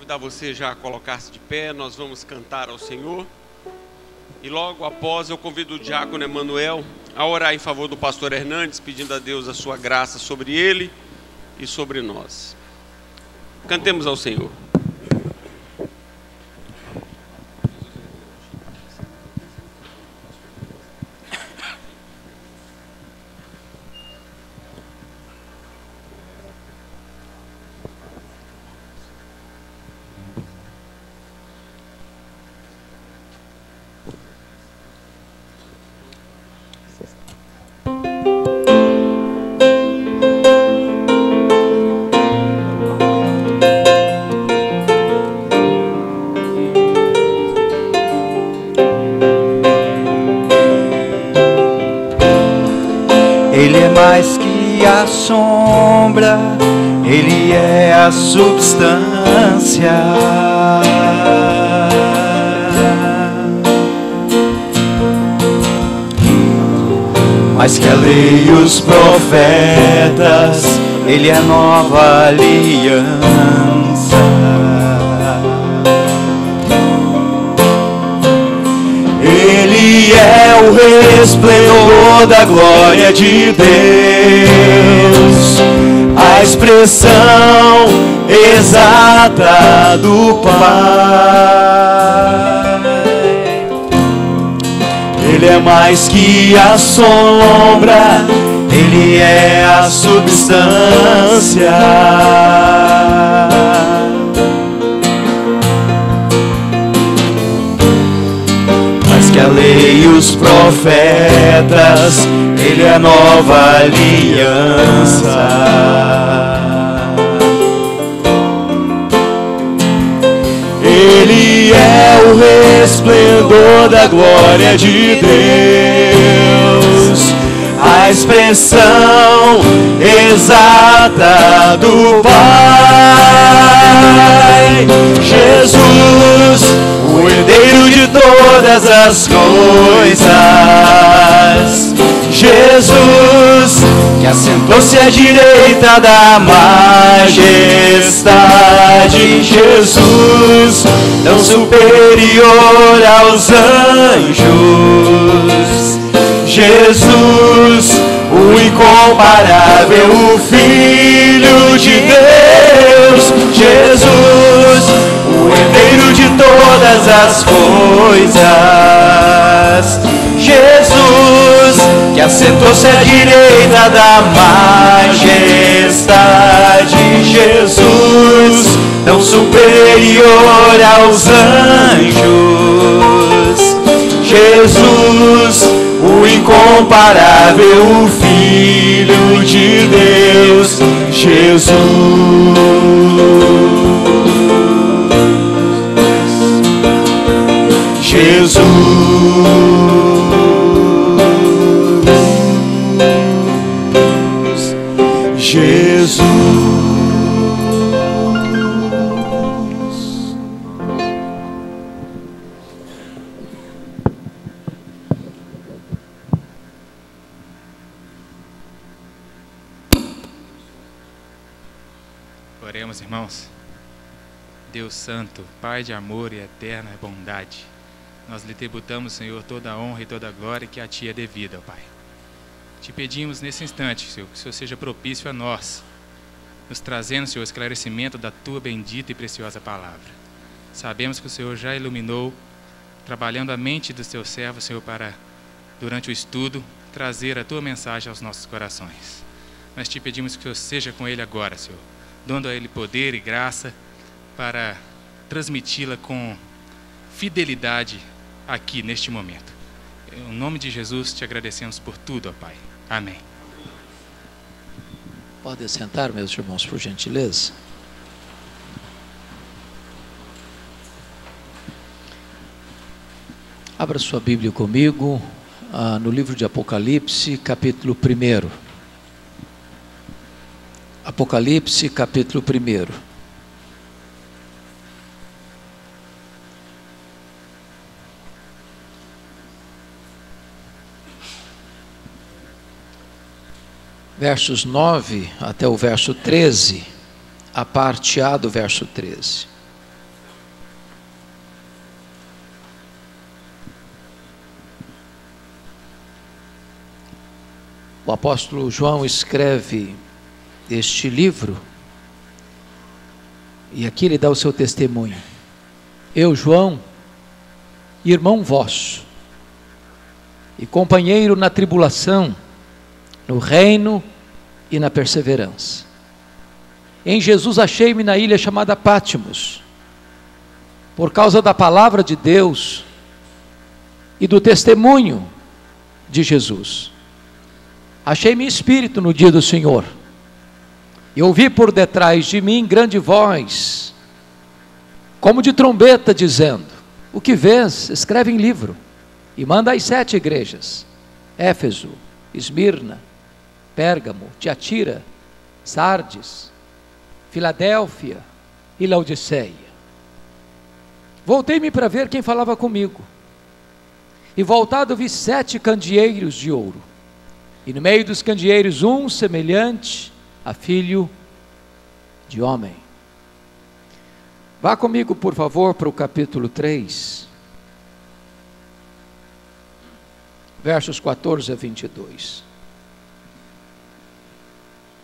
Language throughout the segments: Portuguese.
Convidar você já a colocar-se de pé, nós vamos cantar ao Senhor. E logo após eu convido o diácono Emanuel a orar em favor do pastor Hernandes, pedindo a Deus a sua graça sobre ele e sobre nós. Cantemos ao Senhor. Mais que a sombra, Ele é a substância. Mais que a lei e os profetas, Ele é a nova aliança. Ele é o resplendor da glória de Deus, a expressão exata do Pai. Ele é mais que a sombra, Ele é a substância. Que a lei e os profetas, Ele é a nova aliança. Ele é o resplendor da glória de Deus, a expressão exata do Pai. Jesus, o herdeiro de todas as coisas. Jesus, que assentou-se à direita da majestade. Jesus, tão superior aos anjos. Jesus, o incomparável, o Filho de Deus. Jesus, o herdeiro de todas as coisas. Jesus, que assentou-se à direita da majestade. Jesus, tão superior aos anjos. Jesus, o incomparável, o Filho de Deus. Jesus. Jesus, Jesus. Oremos, irmãos. Deus Santo, Pai de amor e eterna bondade, nós lhe tributamos, Senhor, toda a honra e toda a glória que a Ti é devida, ó Pai. Te pedimos nesse instante, Senhor, que o Senhor seja propício a nós, nos trazendo, Senhor, esclarecimento da Tua bendita e preciosa palavra. Sabemos que o Senhor já iluminou, trabalhando a mente dos Teus servos, Senhor, para, durante o estudo, trazer a Tua mensagem aos nossos corações. Nós te pedimos que o Senhor seja com Ele agora, Senhor, dando a Ele poder e graça para transmiti-la com fidelidade aqui neste momento. Em nome de Jesus te agradecemos por tudo, ó Pai. Amém. Podem sentar, meus irmãos, por gentileza. Abra sua Bíblia comigo no livro de Apocalipse, capítulo 1. Apocalipse, capítulo 1. Versos 9 até o verso 13, a parte A do verso 13. O apóstolo João escreve este livro, e aqui ele dá o seu testemunho. Eu, João, irmão vosso, e companheiro na tribulação, no reino e na perseverança. Em Jesus achei-me na ilha chamada Pátimos, por causa da palavra de Deus e do testemunho de Jesus. Achei-me espírito no dia do Senhor, e ouvi por detrás de mim grande voz, como de trombeta, dizendo: o que vês, escreve em livro, e manda às 7 igrejas: Éfeso, Esmirna, Pérgamo, Tiatira, Sardes, Filadélfia e Laodiceia. Voltei-me para ver quem falava comigo, e voltado vi 7 candeeiros de ouro, e no meio dos candeeiros um semelhante a filho de homem. Vá comigo, por favor, para o capítulo 3, versos 14 a 22.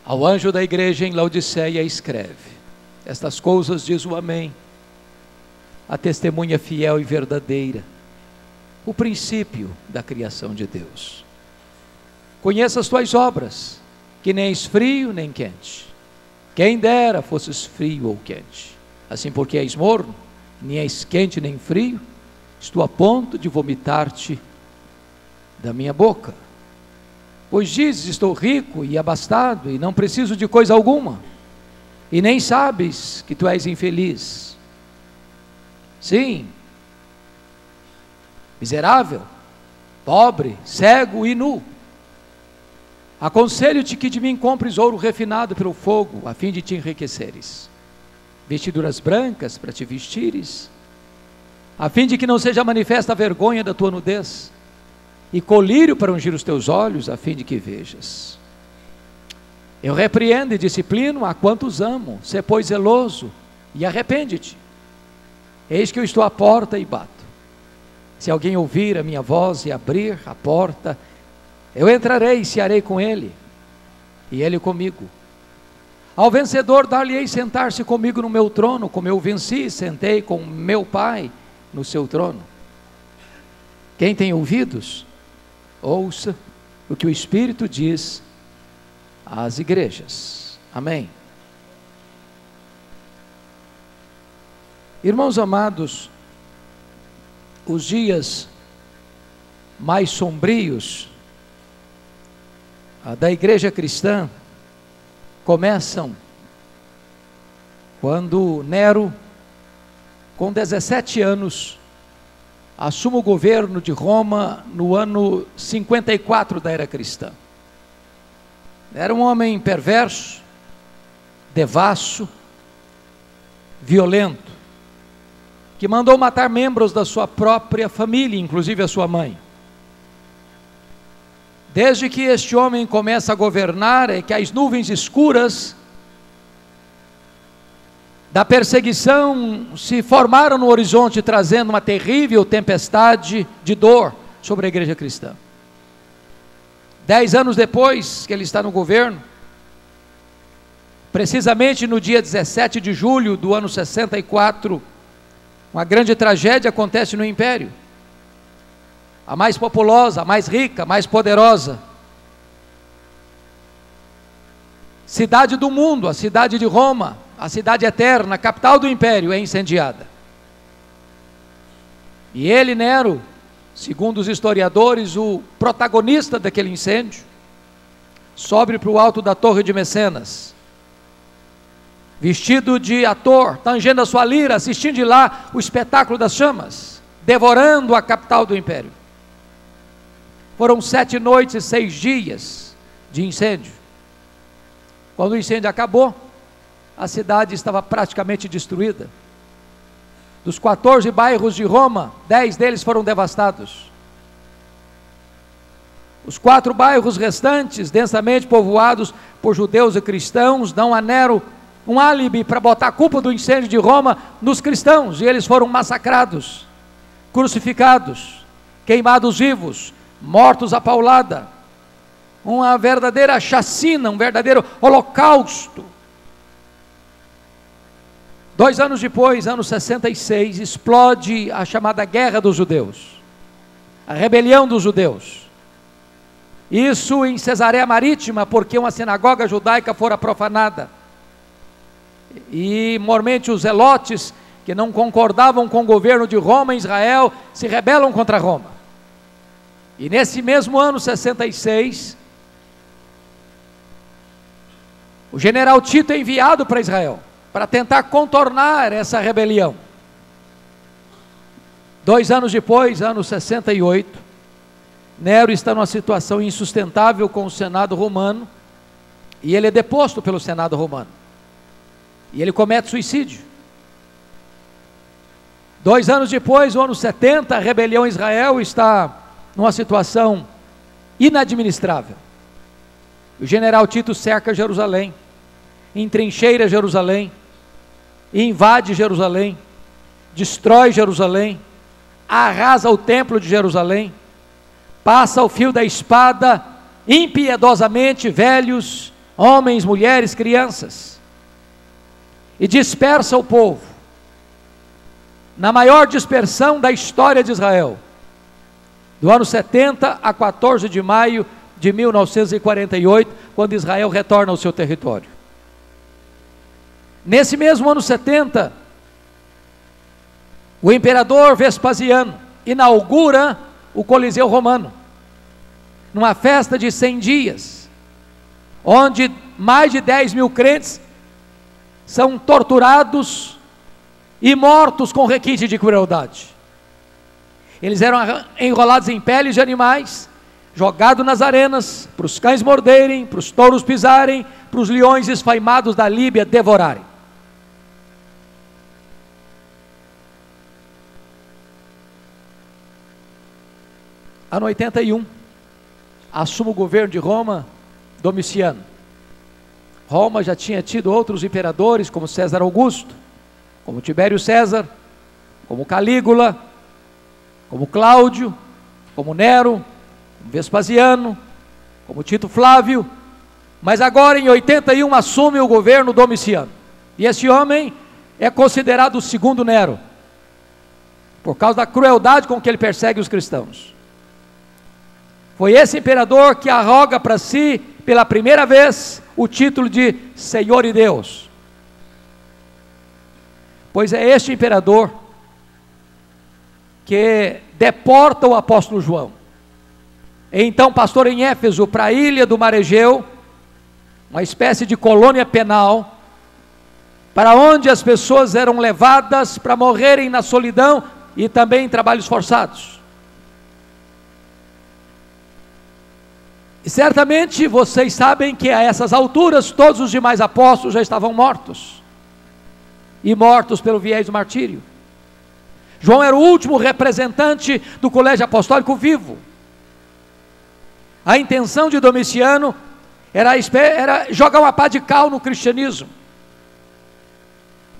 Ao anjo da igreja em Laodiceia escreve: estas coisas diz o Amém, a testemunha fiel e verdadeira, o princípio da criação de Deus. Conheça as tuas obras, que nem és frio nem quente. Quem dera fosses frio ou quente. Assim, porque és morno, nem és quente nem frio, estou a ponto de vomitar-te da minha boca. Pois dizes: estou rico e abastado, e não preciso de coisa alguma, e nem sabes que tu és infeliz. Sim, miserável, pobre, cego e nu. Aconselho-te que de mim compres ouro refinado pelo fogo, a fim de te enriqueceres, vestiduras brancas para te vestires, a fim de que não seja manifesta a vergonha da tua nudez, e colírio para ungir os teus olhos, a fim de que vejas. Eu repreendo e disciplino a quantos amo. Sê, pois, zeloso e arrepende-te. Eis que eu estou à porta e bato. Se alguém ouvir a minha voz e abrir a porta, eu entrarei e cearei com ele, e ele comigo. Ao vencedor dar-lhe-ei sentar-se comigo no meu trono, como eu venci e sentei com meu Pai no seu trono. Quem tem ouvidos, ouça o que o Espírito diz às igrejas. Amém. Irmãos amados, os dias mais sombrios da igreja cristã começam quando Nero, com 17 anos, assume o governo de Roma no ano 54 da era cristã. Era um homem perverso, devasso, violento, que mandou matar membros da sua própria família, inclusive a sua mãe. Desde que este homem começa a governar, é que as nuvens escuras da perseguição se formaram no horizonte, trazendo uma terrível tempestade de dor sobre a igreja cristã. 10 anos depois que ele está no governo, precisamente no dia 17 de julho do ano 64, uma grande tragédia acontece no império. A mais populosa, a mais rica, a mais poderosa cidade do mundo, a cidade de Roma, a cidade eterna, a capital do império, é incendiada. E ele, Nero, segundo os historiadores, o protagonista daquele incêndio, sobe para o alto da torre de Mecenas, vestido de ator, tangendo a sua lira, assistindo de lá o espetáculo das chamas, devorando a capital do império. Foram 7 noites e 6 dias de incêndio. Quando o incêndio acabou, a cidade estava praticamente destruída. Dos 14 bairros de Roma, 10 deles foram devastados. Os 4 bairros restantes, densamente povoados por judeus e cristãos, dão a Nero um álibi para botar a culpa do incêndio de Roma nos cristãos, e eles foram massacrados, crucificados, queimados vivos, mortos à paulada. uma verdadeira chacina, um verdadeiro holocausto. 2 anos depois, ano 66, explode a chamada Guerra dos Judeus, a rebelião dos judeus. Isso em Cesareia Marítima, porque uma sinagoga judaica fora profanada. E mormente os zelotes, que não concordavam com o governo de Roma em Israel, se rebelam contra Roma. E nesse mesmo ano 66, o general Tito é enviado para Israel, para tentar contornar essa rebelião. 2 anos depois, ano 68, Nero está numa situação insustentável com o Senado romano, e ele é deposto pelo Senado romano, e ele comete suicídio. 2 anos depois, no ano 70, a rebelião em Israel está numa situação inadministrável. O general Tito cerca Jerusalém, entrincheira Jerusalém, invade Jerusalém, destrói Jerusalém, arrasa o templo de Jerusalém, passa o fio da espada impiedosamente velhos, homens, mulheres, crianças, e dispersa o povo, na maior dispersão da história de Israel, do ano 70 a 14 de maio de 1948, quando Israel retorna ao seu território. Nesse mesmo ano 70, o imperador Vespasiano inaugura o Coliseu Romano, numa festa de 100 dias, onde mais de 10 mil crentes são torturados e mortos com requinte de crueldade. Eles eram enrolados em peles de animais, jogados nas arenas, para os cães morderem, para os touros pisarem, para os leões esfaimados da Líbia devorarem. Ano 81, assume o governo de Roma, Domiciano. Roma já tinha tido outros imperadores, como César Augusto, como Tibério César, como Calígula, como Cláudio, como Nero, como Vespasiano, como Tito Flávio, mas agora em 81 assume o governo Domiciano, e esse homem é considerado o segundo Nero, por causa da crueldade com que ele persegue os cristãos. Foi esse imperador que arroga para si, pela primeira vez, o título de Senhor e Deus, pois é este imperador que deporta o apóstolo João, então pastor em Éfeso, para a ilha do Mar Egeu, uma espécie de colônia penal, para onde as pessoas eram levadas para morrerem na solidão e também em trabalhos forçados. E certamente vocês sabem que a essas alturas todos os demais apóstolos já estavam mortos, e mortos pelo viés do martírio. João era o último representante do colégio apostólico vivo. A intenção de Domiciano era jogar uma pá de cal no cristianismo,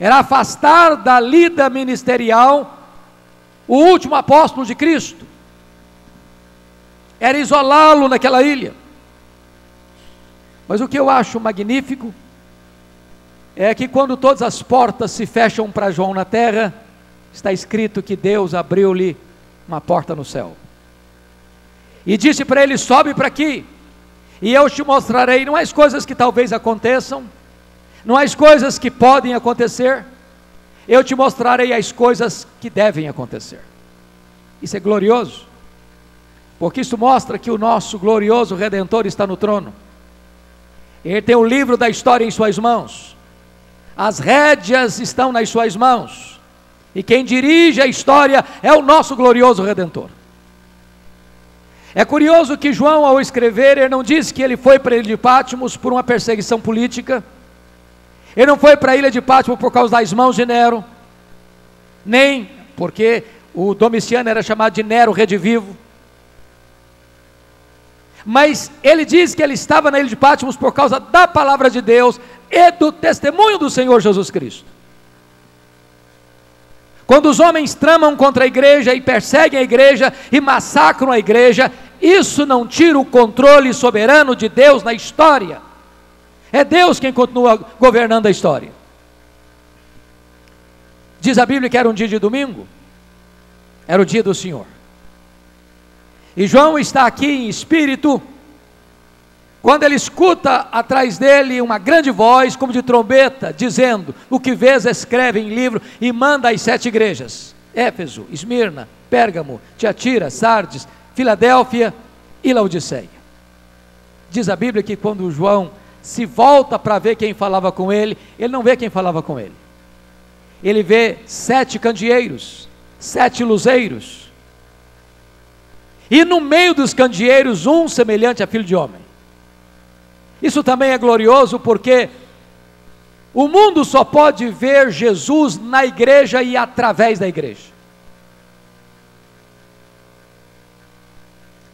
era afastar da lida ministerial o último apóstolo de Cristo, era isolá-lo naquela ilha. Mas o que eu acho magnífico é que quando todas as portas se fecham para João na terra, está escrito que Deus abriu-lhe uma porta no céu, e disse para ele: sobe para aqui, e eu te mostrarei, não as coisas que talvez aconteçam, não as coisas que podem acontecer, eu te mostrarei as coisas que devem acontecer. Isso é glorioso, porque isso mostra que o nosso glorioso Redentor está no trono. Ele tem o livro da história em suas mãos, as rédeas estão nas suas mãos, e quem dirige a história é o nosso glorioso Redentor. É curioso que João, ao escrever, ele não disse que ele foi para a ilha de Patmos por uma perseguição política, ele não foi para a ilha de Patmos por causa das mãos de Nero, nem porque o Domiciano era chamado de Nero redivivo, mas ele diz que ele estava na ilha de Patmos por causa da palavra de Deus e do testemunho do Senhor Jesus Cristo. Quando os homens tramam contra a igreja e perseguem a igreja e massacram a igreja, isso não tira o controle soberano de Deus na história. É Deus quem continua governando a história. Diz a Bíblia que era um dia de domingo, era o dia do Senhor. E João está aqui em espírito, quando ele escuta atrás dele uma grande voz, como de trombeta, dizendo: o que vês escreve em livro e manda às 7 igrejas: Éfeso, Esmirna, Pérgamo, Tiatira, Sardes, Filadélfia e Laodiceia. Diz a Bíblia que quando João se volta para ver quem falava com ele, ele não vê quem falava com ele. Ele vê 7 candeeiros, 7 luzeiros, e no meio dos candeeiros um semelhante a filho de homem. Isso também é glorioso, porque o mundo só pode ver Jesus na igreja e através da igreja.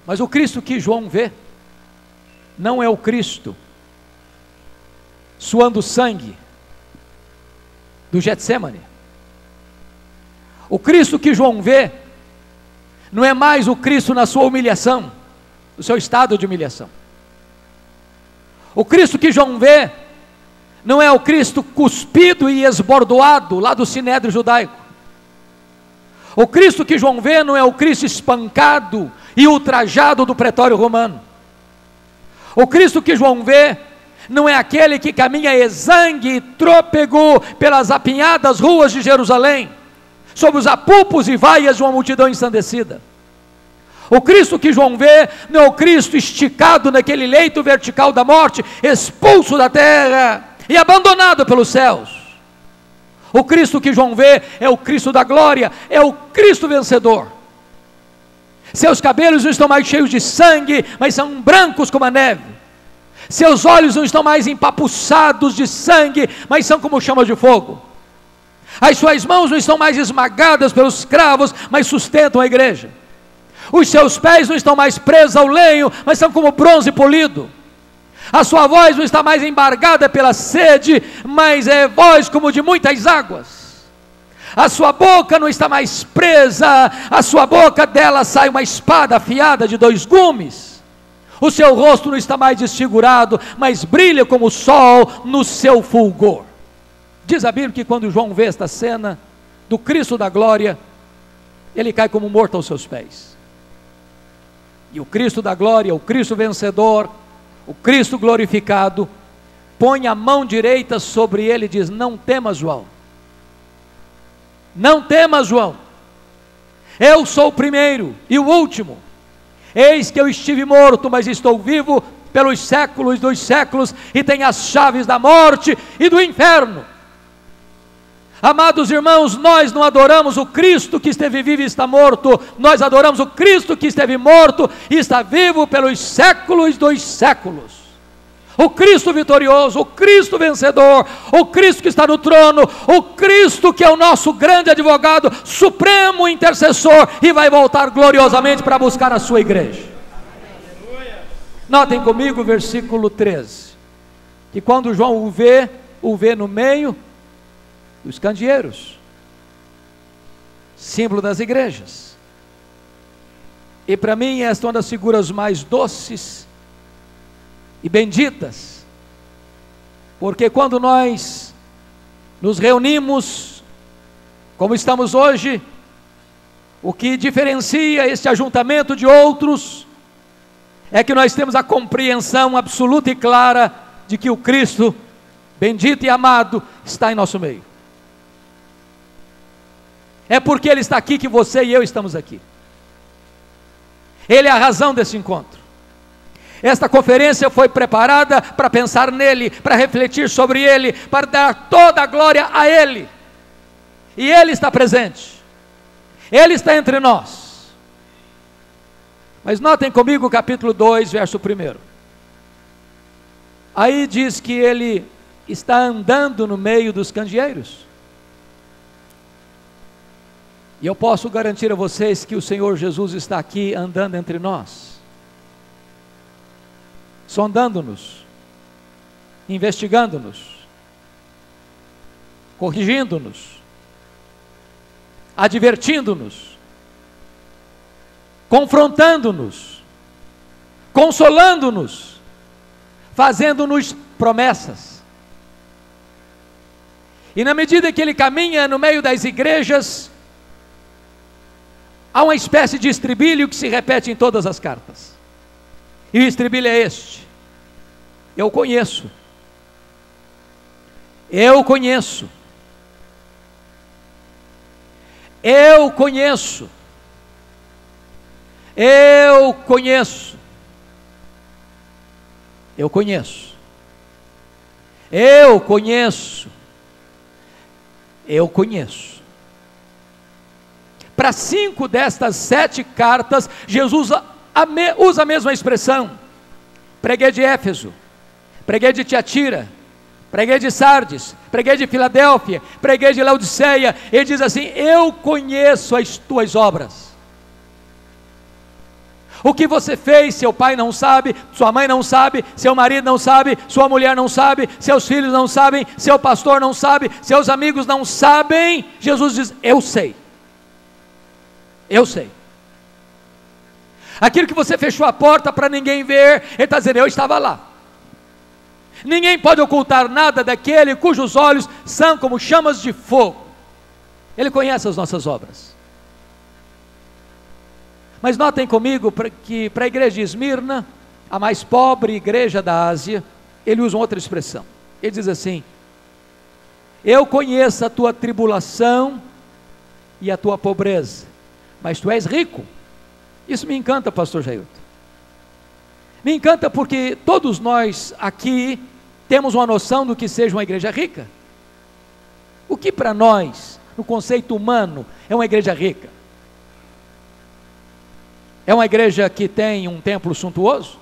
Mas o Cristo que João vê não é o Cristo suando sangue do Getsêmani. O Cristo que João vê não é mais o Cristo na sua humilhação, no seu estado de humilhação. O Cristo que João vê não é o Cristo cuspido e esbordoado lá do sinédrio judaico. O Cristo que João vê não é o Cristo espancado e ultrajado do pretório romano. O Cristo que João vê não é aquele que caminha exangue e trôpego pelas apinhadas ruas de Jerusalém, sob os apupos e vaias de uma multidão ensandecida. O Cristo que João vê não é o Cristo esticado naquele leito vertical da morte, expulso da terra e abandonado pelos céus. O Cristo que João vê é o Cristo da glória, é o Cristo vencedor. Seus cabelos não estão mais cheios de sangue, mas são brancos como a neve. Seus olhos não estão mais empapuçados de sangue, mas são como chamas de fogo. As suas mãos não estão mais esmagadas pelos cravos, mas sustentam a igreja. Os seus pés não estão mais presos ao lenho, mas são como bronze polido. A sua voz não está mais embargada pela sede, mas é voz como de muitas águas. A sua boca não está mais presa, a sua boca dela sai uma espada afiada de 2 gumes. O seu rosto não está mais desfigurado, mas brilha como o sol no seu fulgor. Diz a Bíblia que quando João vê esta cena do Cristo da glória, ele cai como morto aos seus pés. E o Cristo da glória, o Cristo vencedor, o Cristo glorificado, põe a mão direita sobre ele e diz: não temas, João. Não temas, João. Eu sou o primeiro e o último. Eis que eu estive morto, mas estou vivo pelos séculos dos séculos, e tenho as chaves da morte e do inferno. Amados irmãos, nós não adoramos o Cristo que esteve vivo e está morto, nós adoramos o Cristo que esteve morto e está vivo pelos séculos dos séculos. O Cristo vitorioso, o Cristo vencedor, o Cristo que está no trono, o Cristo que é o nosso grande advogado, supremo intercessor, e vai voltar gloriosamente para buscar a sua igreja. Notem comigo o versículo 13, que quando João o vê no meio dos candeeiros, símbolo das igrejas. E para mim esta é uma das figuras mais doces e benditas, porque quando nós nos reunimos, como estamos hoje, o que diferencia este ajuntamento de outros, é que nós temos a compreensão absoluta e clara de que o Cristo, bendito e amado, está em nosso meio. É porque Ele está aqui que você e eu estamos aqui. Ele é a razão desse encontro. Esta conferência foi preparada para pensar nele, para refletir sobre ele, para dar toda a glória a ele. E ele está presente. Ele está entre nós. Mas notem comigo o capítulo 2, verso 1. Aí diz que ele está andando no meio dos candeeiros. E eu posso garantir a vocês que o Senhor Jesus está aqui andando entre nós, sondando-nos, investigando-nos, corrigindo-nos, advertindo-nos, confrontando-nos, consolando-nos, fazendo-nos promessas. E na medida que ele caminha no meio das igrejas, há uma espécie de estribilho que se repete em todas as cartas. E o estribilho é este: eu conheço. Eu conheço. Eu conheço. Eu conheço. Eu conheço. Eu conheço. Eu conheço. Para 5 destas 7 cartas, Jesus usa a mesma expressão. Preguei de Éfeso, preguei de Tiatira, preguei de Sardes, preguei de Filadélfia, preguei de Laodiceia. Ele diz assim: eu conheço as tuas obras. O que você fez, seu pai não sabe, sua mãe não sabe, seu marido não sabe, sua mulher não sabe, seus filhos não sabem, seu pastor não sabe, seus amigos não sabem. Jesus diz: eu sei. Eu sei. Aquilo que você fechou a porta para ninguém ver, ele está dizendo: eu estava lá. Ninguém pode ocultar nada daquele cujos olhos são como chamas de fogo. Ele conhece as nossas obras. Mas notem comigo que para a igreja de Esmirna, a mais pobre igreja da Ásia, ele usa uma outra expressão. Ele diz assim: eu conheço a tua tribulação e a tua pobreza, mas tu és rico. Isso me encanta, pastor Jailton. Me encanta porque todos nós aqui temos uma noção do que seja uma igreja rica. O que para nós, no conceito humano, é uma igreja rica? É uma igreja que tem um templo suntuoso?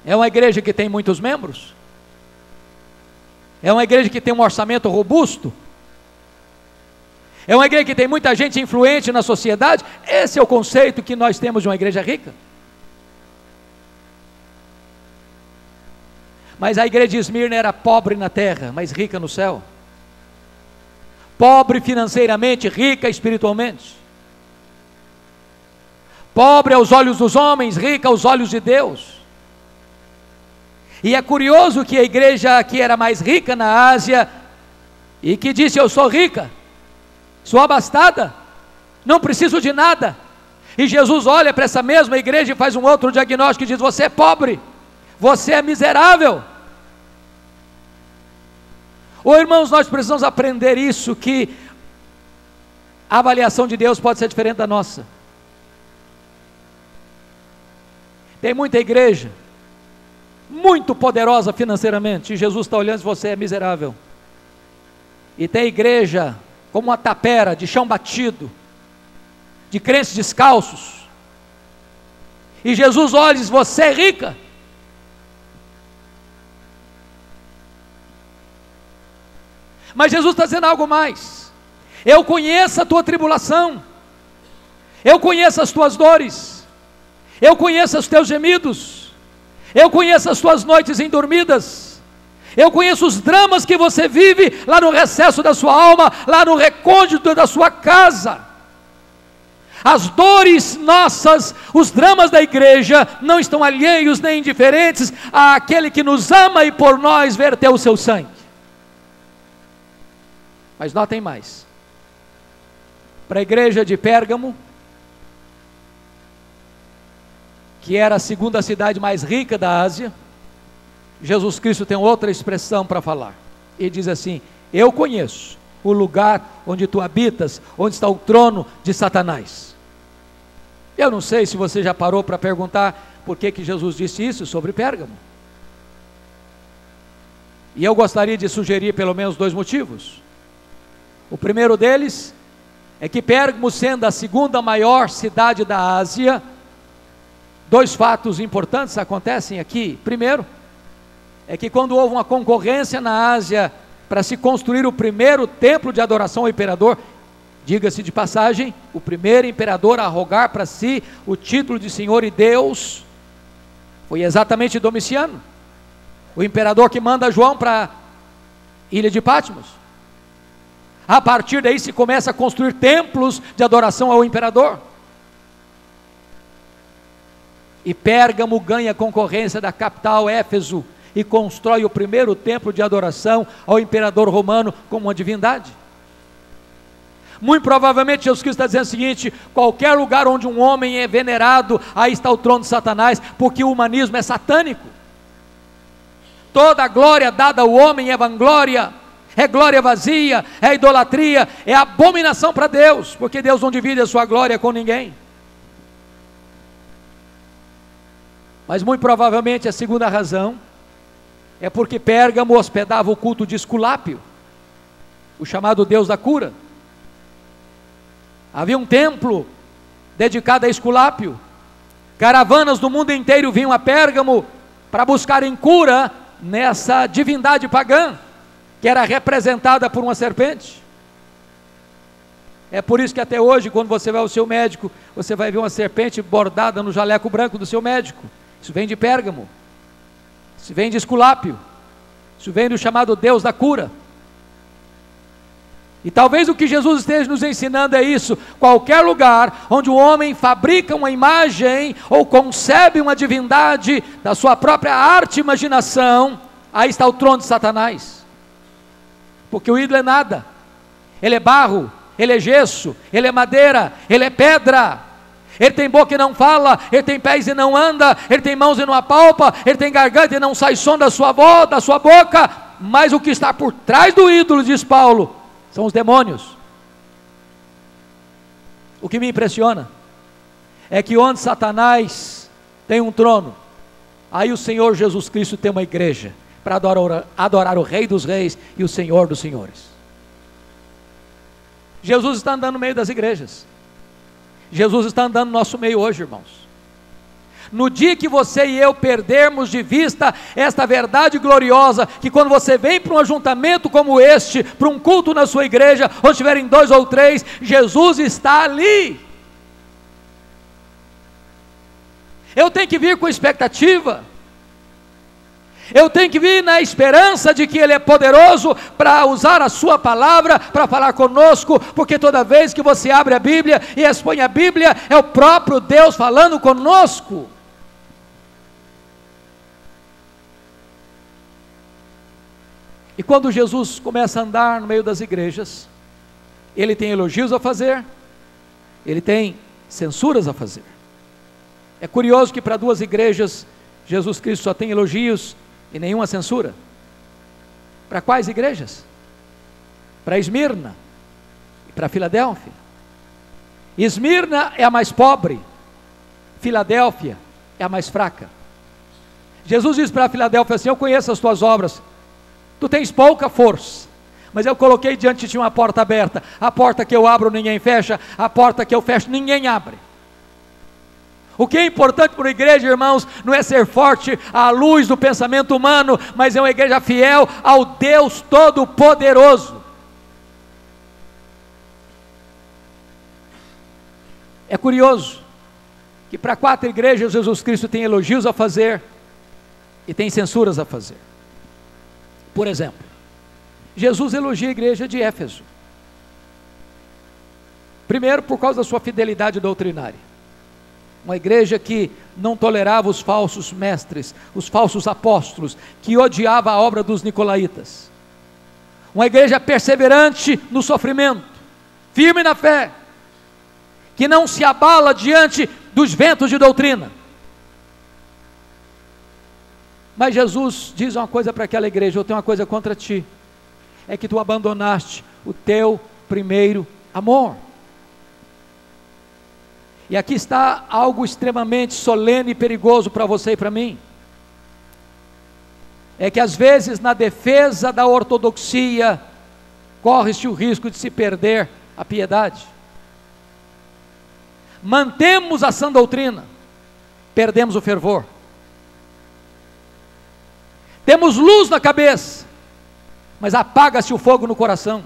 É uma igreja que tem muitos membros? É uma igreja que tem um orçamento robusto? É uma igreja que tem muita gente influente na sociedade? Esse é o conceito que nós temos de uma igreja rica. Mas a igreja de Esmirna era pobre na terra, mas rica no céu. Pobre financeiramente, rica espiritualmente. Pobre aos olhos dos homens, rica aos olhos de Deus. E é curioso que a igreja que era mais rica na Ásia, e que disse: eu sou rica, sou abastada, não preciso de nada. E Jesus olha para essa mesma igreja e faz um outro diagnóstico e diz: você é pobre, você é miserável. Ô irmãos, nós precisamos aprender isso, que a avaliação de Deus pode ser diferente da nossa. Tem muita igreja muito poderosa financeiramente, e Jesus está olhando e você é miserável. E tem igreja como uma tapera de chão batido, de crentes descalços, e Jesus olha e diz: você é rica. Mas Jesus está dizendo algo mais: eu conheço a tua tribulação, eu conheço as tuas dores, eu conheço os teus gemidos, eu conheço as tuas noites indormidas, eu conheço os dramas que você vive lá no recesso da sua alma, lá no recôndito da sua casa. As dores nossas, os dramas da igreja não estão alheios nem indiferentes àquele que nos ama e por nós verteu o seu sangue. Mas notem mais, para a igreja de Pérgamo, que era a segunda cidade mais rica da Ásia, Jesus Cristo tem outra expressão para falar. Ele diz assim: eu conheço o lugar onde tu habitas, onde está o trono de Satanás. Eu não sei se você já parou para perguntar por que Jesus disse isso sobre Pérgamo. E eu gostaria de sugerir pelo menos 2 motivos. O primeiro deles é que Pérgamo, sendo a segunda maior cidade da Ásia, 2 fatos importantes acontecem aqui. Primeiro, é que quando houve uma concorrência na Ásia para se construir o primeiro templo de adoração ao imperador, diga-se de passagem, o primeiro imperador a arrogar para si o título de Senhor e Deus, foi exatamente Domiciano, o imperador que manda João para a ilha de Patmos. A partir daí se começa a construir templos de adoração ao imperador. E Pérgamo ganha concorrência da capital Éfeso e constrói o primeiro templo de adoração ao imperador romano como uma divindade. Muito provavelmente Jesus Cristo está dizendo o seguinte: qualquer lugar onde um homem é venerado, aí está o trono de Satanás, porque o humanismo é satânico. Toda a glória dada ao homem é vanglória, é glória vazia, é idolatria, é abominação para Deus, porque Deus não divide a sua glória com ninguém. Mas muito provavelmente a segunda razão é porque Pérgamo hospedava o culto de Esculápio, o chamado Deus da cura. Havia um templo dedicado a Esculápio. Caravanas do mundo inteiro vinham a Pérgamo para buscarem cura nessa divindade pagã, que era representada por uma serpente. É por isso que até hoje, quando você vai ao seu médico, você vai ver uma serpente bordada no jaleco branco do seu médico. Isso vem de Pérgamo, isso vem de Esculápio, isso vem do chamado Deus da cura. E talvez o que Jesus esteja nos ensinando é isso: qualquer lugar onde o homem fabrica uma imagem ou concebe uma divindade da sua própria arte e imaginação, aí está o trono de Satanás. Porque o ídolo é nada, ele é barro, ele é gesso, ele é madeira, ele é pedra, ele tem boca e não fala, ele tem pés e não anda, ele tem mãos e não apalpa, ele tem garganta e não sai som da sua boca, mas o que está por trás do ídolo, diz Paulo, são os demônios. O que me impressiona é que onde Satanás tem um trono, aí o Senhor Jesus Cristo tem uma igreja para adorar o Rei dos Reis e o Senhor dos Senhores. Jesus está andando no meio das igrejas. Jesus está andando no nosso meio hoje, irmãos. No dia que você e eu perdermos de vista esta verdade gloriosa, que quando você vem para um ajuntamento como este, para um culto na sua igreja, onde tiverem 2 ou 3, Jesus está ali. Eu tenho que vir com expectativa, eu tenho que vir na esperança de que Ele é poderoso para usar a sua palavra, para falar conosco, porque toda vez que você abre a Bíblia e expõe a Bíblia, é o próprio Deus falando conosco. E quando Jesus começa a andar no meio das igrejas, Ele tem elogios a fazer, Ele tem censuras a fazer. É curioso que para 2 igrejas, Jesus Cristo só tem elogios e nenhuma censura. Para quais igrejas? Para Esmirna e para Filadélfia. Esmirna é a mais pobre, Filadélfia é a mais fraca. Jesus diz para Filadélfia assim: eu conheço as tuas obras, tu tens pouca força, mas eu coloquei diante de ti uma porta aberta, a porta que eu abro ninguém fecha, a porta que eu fecho ninguém abre. O que é importante para uma igreja, irmãos, não é ser forte à luz do pensamento humano, mas é uma igreja fiel ao Deus Todo-Poderoso. É curioso que para 4 igrejas Jesus Cristo tem elogios a fazer e tem censuras a fazer. Por exemplo, Jesus elogia a igreja de Éfeso. Primeiro, por causa da sua fidelidade doutrinária. Uma igreja que não tolerava os falsos mestres, os falsos apóstolos, que odiava a obra dos nicolaítas. Uma igreja perseverante no sofrimento, firme na fé, que não se abala diante dos ventos de doutrina. Mas Jesus diz uma coisa para aquela igreja: eu tenho uma coisa contra ti, é que tu abandonaste o teu primeiro amor. E aqui está algo extremamente solene e perigoso para você e para mim. É que às vezes na defesa da ortodoxia, corre-se o risco de se perder a piedade. Mantemos a sã doutrina, perdemos o fervor. Temos luz na cabeça, mas apaga-se o fogo no coração.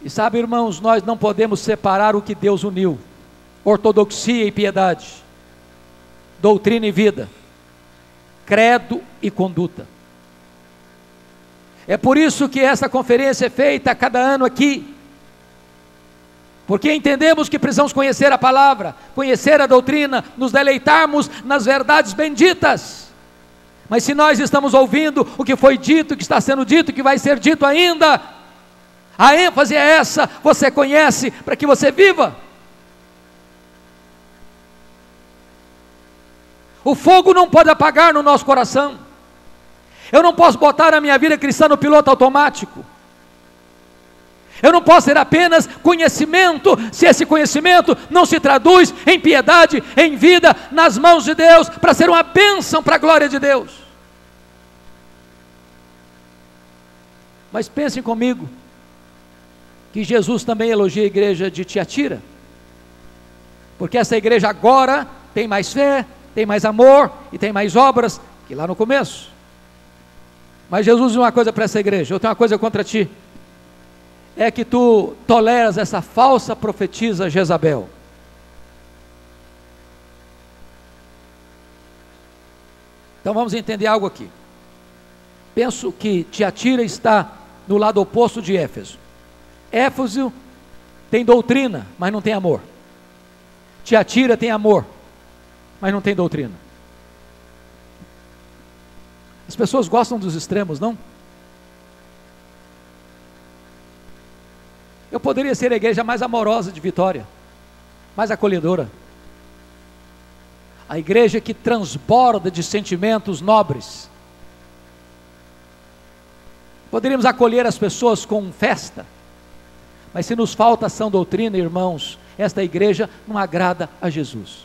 E sabe, irmãos, nós não podemos separar o que Deus uniu: ortodoxia e piedade, doutrina e vida, credo e conduta. É por isso que essa conferência é feita a cada ano aqui, porque entendemos que precisamos conhecer a palavra, conhecer a doutrina, nos deleitarmos nas verdades benditas. Mas se nós estamos ouvindo o que foi dito, o que está sendo dito, o que vai ser dito ainda, a ênfase é essa: você conhece para que você viva. O fogo não pode apagar no nosso coração. Eu não posso botar a minha vida cristã no piloto automático. Eu não posso ter apenas conhecimento, se esse conhecimento não se traduz em piedade, em vida, nas mãos de Deus, para ser uma bênção para a glória de Deus. Mas pensem comigo, que Jesus também elogia a igreja de Tiatira, porque essa igreja agora tem mais fé, tem mais amor e tem mais obras que lá no começo. Mas Jesus diz uma coisa para essa igreja: eu tenho uma coisa contra ti, é que tu toleras essa falsa profetisa Jezabel. Então vamos entender algo aqui. Penso que Tiatira está no lado oposto de Éfeso. Éfeso tem doutrina, mas não tem amor. Tiatira tem amor, mas não tem doutrina. As pessoas gostam dos extremos, não? Eu poderia ser a igreja mais amorosa de Vitória, mais acolhedora, a igreja que transborda de sentimentos nobres. Poderíamos acolher as pessoas com festa, mas se nos falta sã doutrina, irmãos, esta igreja não agrada a Jesus.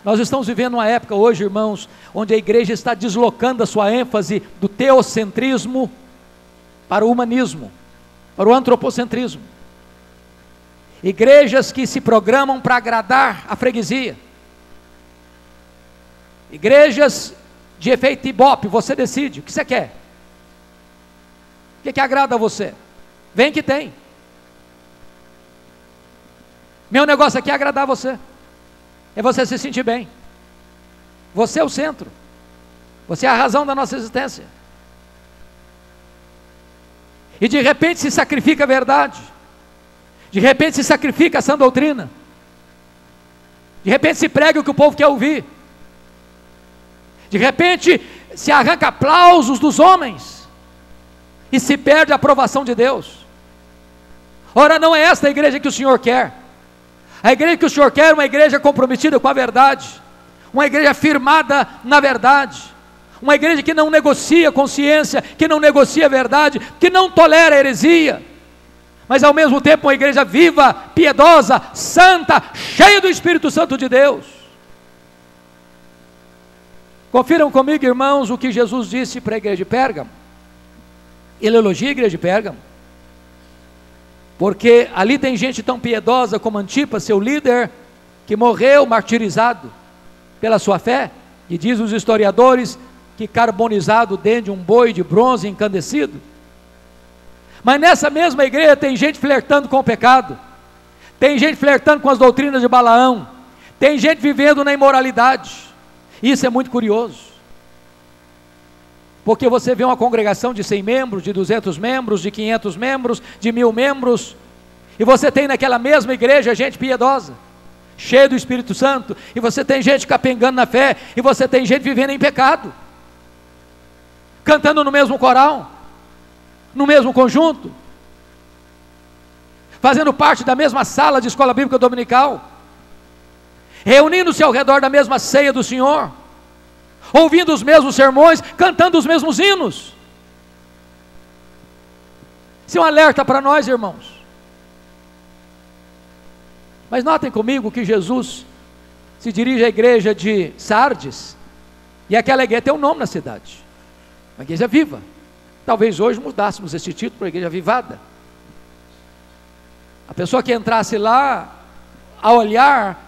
Nós estamos vivendo uma época hoje, irmãos, onde a igreja está deslocando a sua ênfase do teocentrismo para o humanismo, para o antropocentrismo. Igrejas que se programam para agradar a freguesia. Igrejas de efeito Ibope, você decide, o que você quer? O que agrada a você? Vem que tem. Meu negócio aqui é agradar você, é você se sentir bem. Você é o centro, você é a razão da nossa existência. E de repente se sacrifica a verdade, de repente se sacrifica a sã doutrina, de repente se prega o que o povo quer ouvir, de repente se arranca aplausos dos homens e se perde a aprovação de Deus. Ora, não é esta a igreja que o Senhor quer. A igreja que o Senhor quer é uma igreja comprometida com a verdade, uma igreja firmada na verdade, uma igreja que não negocia consciência, que não negocia verdade, que não tolera heresia, mas ao mesmo tempo uma igreja viva, piedosa, santa, cheia do Espírito Santo de Deus. Confiram comigo, irmãos, o que Jesus disse para a igreja de Pérgamo. Ele elogia a igreja de Pérgamo, porque ali tem gente tão piedosa como Antipas, seu líder, que morreu martirizado pela sua fé, e diz os historiadores que carbonizado dentro de um boi de bronze encandecido. Mas nessa mesma igreja tem gente flertando com o pecado, tem gente flertando com as doutrinas de Balaão, tem gente vivendo na imoralidade. Isso é muito curioso, porque você vê uma congregação de 100 membros, de 200 membros, de 500 membros, de 1000 membros, e você tem naquela mesma igreja gente piedosa, cheia do Espírito Santo, e você tem gente capengando na fé, e você tem gente vivendo em pecado, cantando no mesmo coral, no mesmo conjunto, fazendo parte da mesma sala de escola bíblica dominical, reunindo-se ao redor da mesma ceia do Senhor, ouvindo os mesmos sermões, cantando os mesmos hinos. Isso é um alerta para nós, irmãos. Mas notem comigo que Jesus se dirige à igreja de Sardes, e aquela igreja tem um nome na cidade, uma igreja viva. Talvez hoje mudássemos esse título para igreja avivada. A pessoa que entrasse lá, a olhar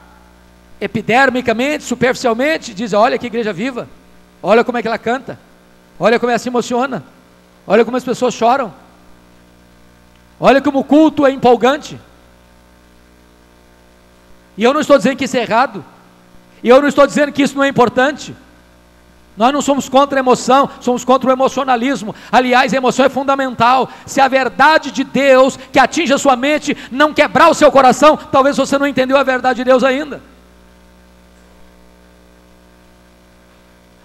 epidermicamente, superficialmente, diz: olha que igreja viva, olha como é que ela canta, olha como ela se emociona, olha como as pessoas choram, olha como o culto é empolgante. E eu não estou dizendo que isso é errado, e eu não estou dizendo que isso não é importante, Nós não somos contra a emoção, somos contra o emocionalismo. Aliás, a emoção é fundamental. Se a verdade de Deus que atinge a sua mente não quebrar o seu coração, talvez você não entendeu a verdade de Deus ainda.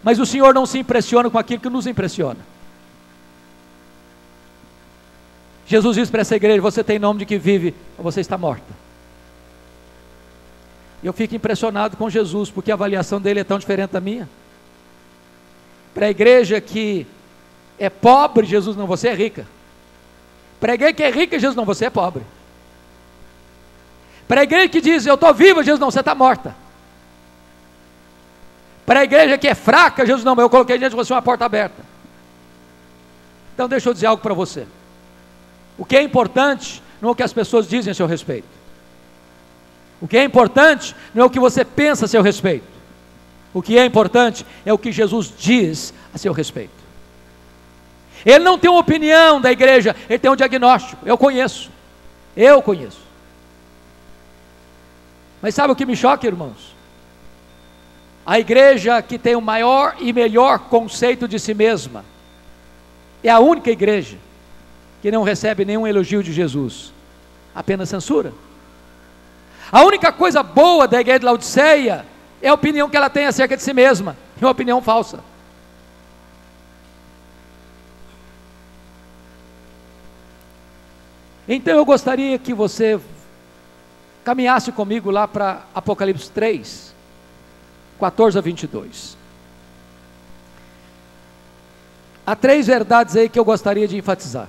Mas o Senhor não se impressiona com aquilo que nos impressiona. Jesus disse para essa igreja: você tem nome de que vive, ou você está morta. E eu fico impressionado com Jesus, porque a avaliação dele é tão diferente da minha. Para a igreja que é pobre, Jesus: não, você é rica. Para a igreja que é rica, Jesus: não, você é pobre. Para a igreja que diz: eu estou viva, Jesus: não, você está morta. Para a igreja que é fraca, Jesus: não, eu coloquei diante de você uma porta aberta. Então deixa eu dizer algo para você. O que é importante não é o que as pessoas dizem a seu respeito. O que é importante não é o que você pensa a seu respeito. O que é importante é o que Jesus diz a seu respeito. Ele não tem uma opinião da igreja, ele tem um diagnóstico. Eu conheço. Mas sabe o que me choca, irmãos? A igreja que tem o maior e melhor conceito de si mesma é a única igreja que não recebe nenhum elogio de Jesus, apenas censura. A única coisa boa da igreja de Laodiceia é a opinião que ela tem acerca de si mesma, é uma opinião falsa. Então eu gostaria que você caminhasse comigo lá para Apocalipse 3, 14 a 22. Há 3 verdades aí que eu gostaria de enfatizar.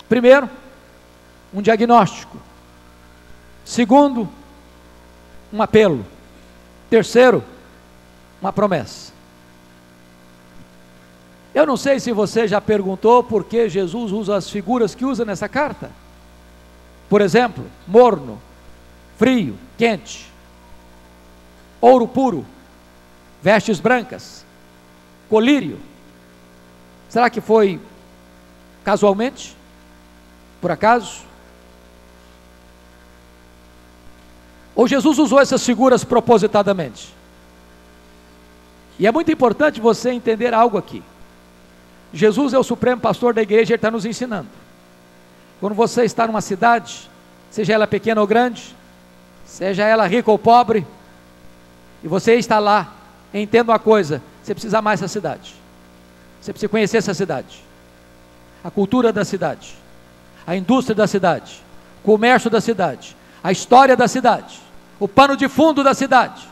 Primeiro, um diagnóstico. Segundo, um apelo. Terceiro, uma promessa. Eu não sei se você já perguntou por que Jesus usa as figuras que usa nessa carta. Por exemplo, morno, frio, quente, ouro puro, vestes brancas, colírio. Será que foi casualmente? Por acaso? Ou Jesus usou essas figuras propositadamente? E é muito importante você entender algo aqui. Jesus é o supremo pastor da igreja, ele está nos ensinando. Quando você está numa cidade, seja ela pequena ou grande, seja ela rica ou pobre, e você está lá, entenda uma coisa: você precisa amar essa cidade, você precisa conhecer essa cidade, a cultura da cidade, a indústria da cidade, o comércio da cidade, a história da cidade, o pano de fundo da cidade.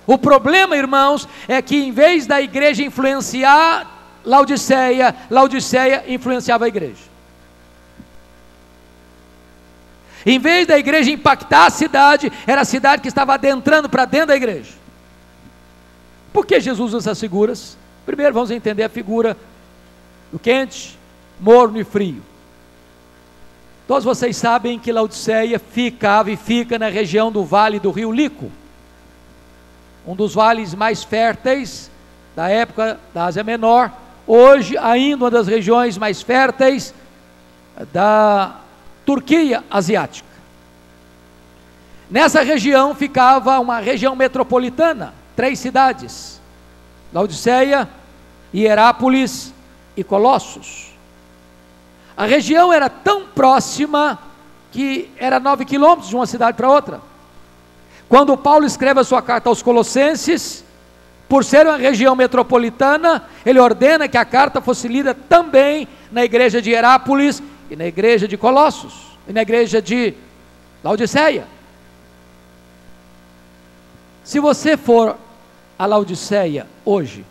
O problema, irmãos, é que em vez da igreja influenciar Laodiceia, Laodiceia influenciava a igreja. Em vez da igreja impactar a cidade, era a cidade que estava adentrando para dentro da igreja. Por que Jesus usa essas figuras? Primeiro vamos entender a figura do quente, morno e frio. Todos vocês sabem que Laodiceia ficava e fica na região do vale do rio Lico, um dos vales mais férteis da época da Ásia Menor, hoje ainda uma das regiões mais férteis da Turquia asiática. Nessa região ficava uma região metropolitana, 3 cidades: Laodiceia, Hierápolis e Colossos. A região era tão próxima que era 9 quilômetros de uma cidade para outra. Quando Paulo escreve a sua carta aos Colossenses, por ser uma região metropolitana, ele ordena que a carta fosse lida também na igreja de Hierápolis e na igreja de Colossos e na igreja de Laodiceia. Se você for a Laodiceia hoje,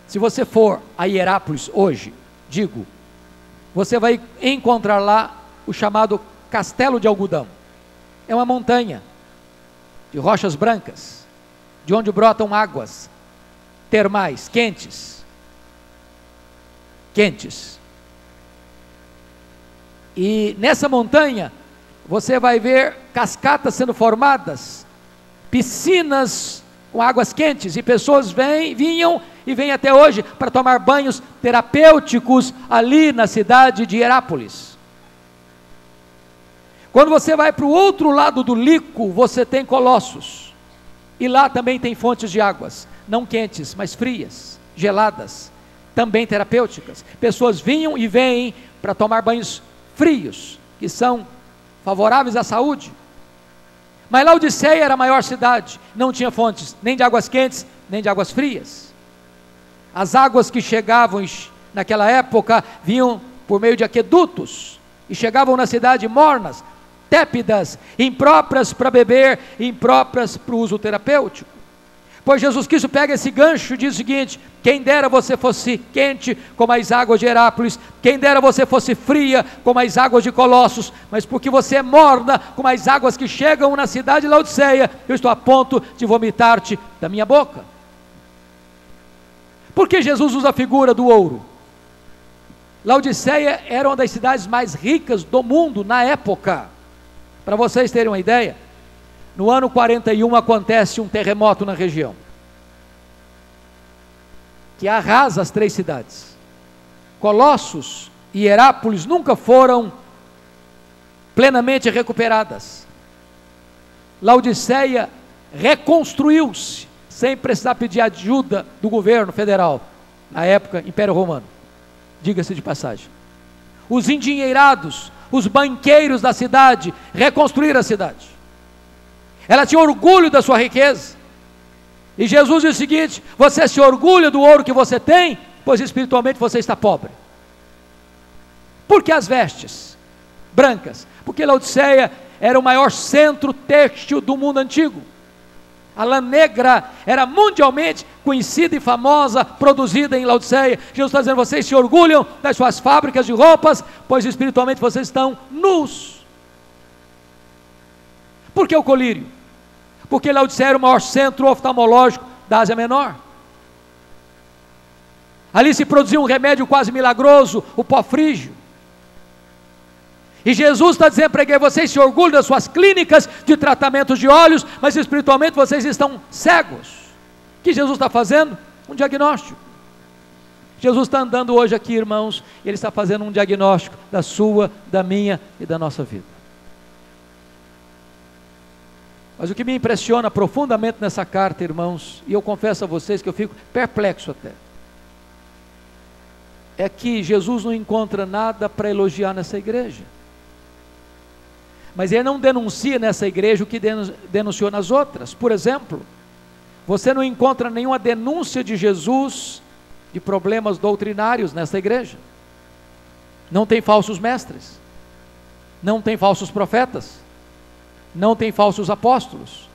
se você for a Hierápolis hoje, você vai encontrar lá o chamado Castelo de Algodão. É uma montanha de rochas brancas, de onde brotam águas termais, quentes. E nessa montanha, você vai ver cascatas sendo formadas, piscinas com águas quentes, e pessoas vinham e vêm até hoje para tomar banhos terapêuticos ali na cidade de Hierápolis. Quando você vai para o outro lado do Lico, você tem Colossos. E lá também tem fontes de águas, não quentes, mas frias, geladas, também terapêuticas. Pessoas vinham e vêm para tomar banhos frios, que são favoráveis à saúde. Mas Laodiceia era a maior cidade, não tinha fontes nem de águas quentes, nem de águas frias. As águas que chegavam naquela época vinham por meio de aquedutos, e chegavam na cidade mornas, tépidas, impróprias para beber, impróprias para o uso terapêutico. Pois Jesus Cristo pega esse gancho e diz o seguinte: quem dera você fosse quente como as águas de Herápolis, quem dera você fosse fria como as águas de Colossos, mas porque você é morna como as águas que chegam na cidade de Laodiceia, eu estou a ponto de vomitar-te da minha boca. Por que Jesus usa a figura do ouro? Laodiceia era uma das cidades mais ricas do mundo na época. Para vocês terem uma ideia, no ano 41 acontece um terremoto na região, que arrasa as 3 cidades. Colossos e Herápolis nunca foram plenamente recuperadas. Laodiceia reconstruiu-se, sem precisar pedir ajuda do governo federal, na época, Império Romano, diga-se de passagem. Os endinheirados, os banqueiros da cidade, reconstruíram a cidade. Ela tinha orgulho da sua riqueza, e Jesus diz o seguinte: você se orgulha do ouro que você tem, pois espiritualmente você está pobre. Por que as vestes brancas? Porque Laodiceia era o maior centro têxtil do mundo antigo. A lã negra era mundialmente conhecida e famosa, produzida em Laodiceia. Jesus está dizendo: vocês se orgulham das suas fábricas de roupas, pois espiritualmente vocês estão nus. Por que o colírio? Porque Laodiceia era o maior centro oftalmológico da Ásia Menor. Ali se produzia um remédio quase milagroso, o pó frígio. E Jesus está dizendo para que vocês se orgulhem das suas clínicas de tratamento de olhos, mas espiritualmente vocês estão cegos. O que Jesus está fazendo? Um diagnóstico. Jesus está andando hoje aqui, irmãos, e Ele está fazendo um diagnóstico da sua, da minha e da nossa vida. Mas o que me impressiona profundamente nessa carta, irmãos, e eu confesso a vocês que eu fico perplexo até, é que Jesus não encontra nada para elogiar nessa igreja. Mas Ele não denuncia nessa igreja o que denunciou nas outras. Por exemplo, você não encontra nenhuma denúncia de Jesus de problemas doutrinários nessa igreja. Não tem falsos mestres, não tem falsos profetas, não tem falsos apóstolos,